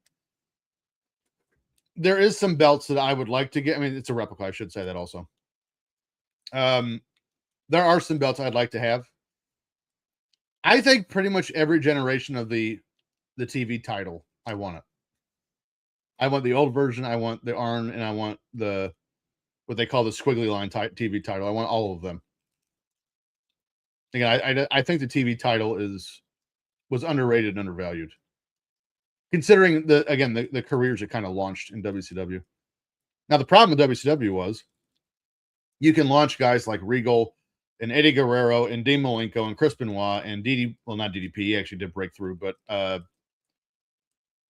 There is some belts that I would like to get. I mean, it's a replica. I should say that also. There are some belts I'd like to have. I think pretty much every generation of the TV title, I want it. I want the old version. I want the Arn, and I want the what they call the squiggly line TV title. I want all of them. Again, I think the TV title was underrated and undervalued, considering the careers it kind of launched in WCW. Now the problem with WCW was you can launch guys like Regal and Eddie Guerrero and Dean Malenko and Chris Benoit and not DDP, he actually did break through, but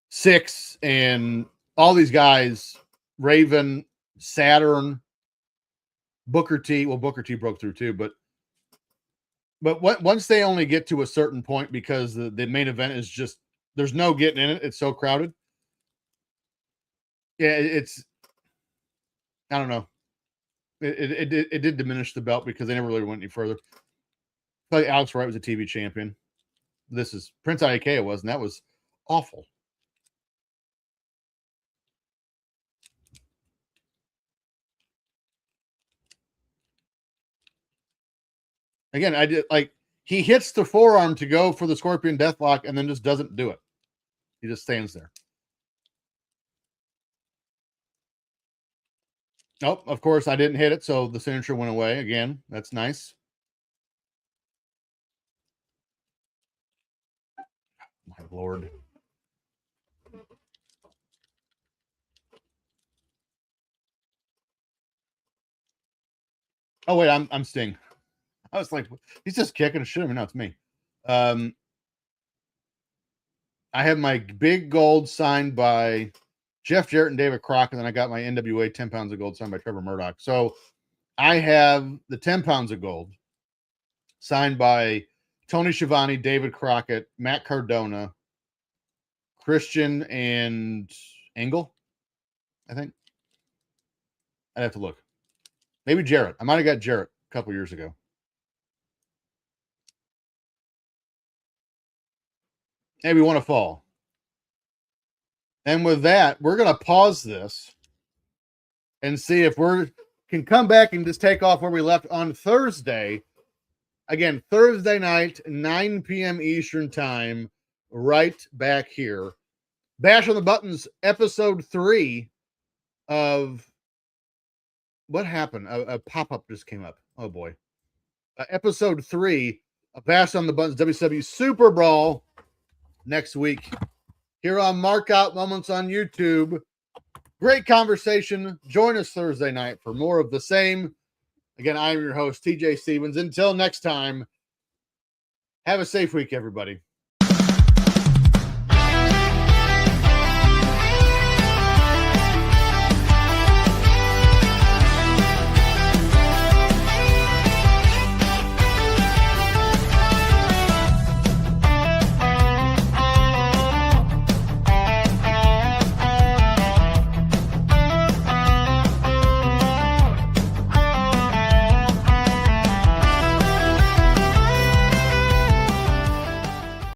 Six and all these guys, Raven, Saturn, Booker T. Well, Booker T broke through too, but once they only get to a certain point, because the main event is just, there's no getting in it. It's so crowded. Yeah, I don't know. It did diminish the belt because they never really went any further. Like Alex Wright was a TV champion. This is Prince Iaukea was, and that was awful. Again, I did like he hits the forearm to go for the Scorpion Deathlock and then just doesn't do it. He just stands there. Nope, of course I didn't hit it, so the signature went away again. That's nice. My lord. Oh wait, I'm Sting. I was like, he's just kicking a shit. I mean, no, it's me. I have my big gold signed by Jeff Jarrett and David Crockett, and then I got my NWA 10 pounds of gold signed by Trevor Murdoch. So I have the 10 pounds of gold signed by Tony Schiavone, David Crockett, Matt Cardona, Christian, and Engel, I think. I'd have to look. Maybe Jarrett. I might have got Jarrett a couple years ago. Hey, we want to fall. And with that, we're going to pause this and see if we can come back and just take off where we left on Thursday. Again, Thursday night, 9 p.m. Eastern time, right back here. Bash on the Buttons, episode 3 of what happened? A pop-up just came up. Oh boy. Episode 3 of Bash on the Buttons, WCW SuperBrawl next week here on Markout Moments on YouTube. Great conversation. Join us Thursday night for more of the same. Again, I'm your host, TJ Stevens. Until next time, have a safe week, everybody.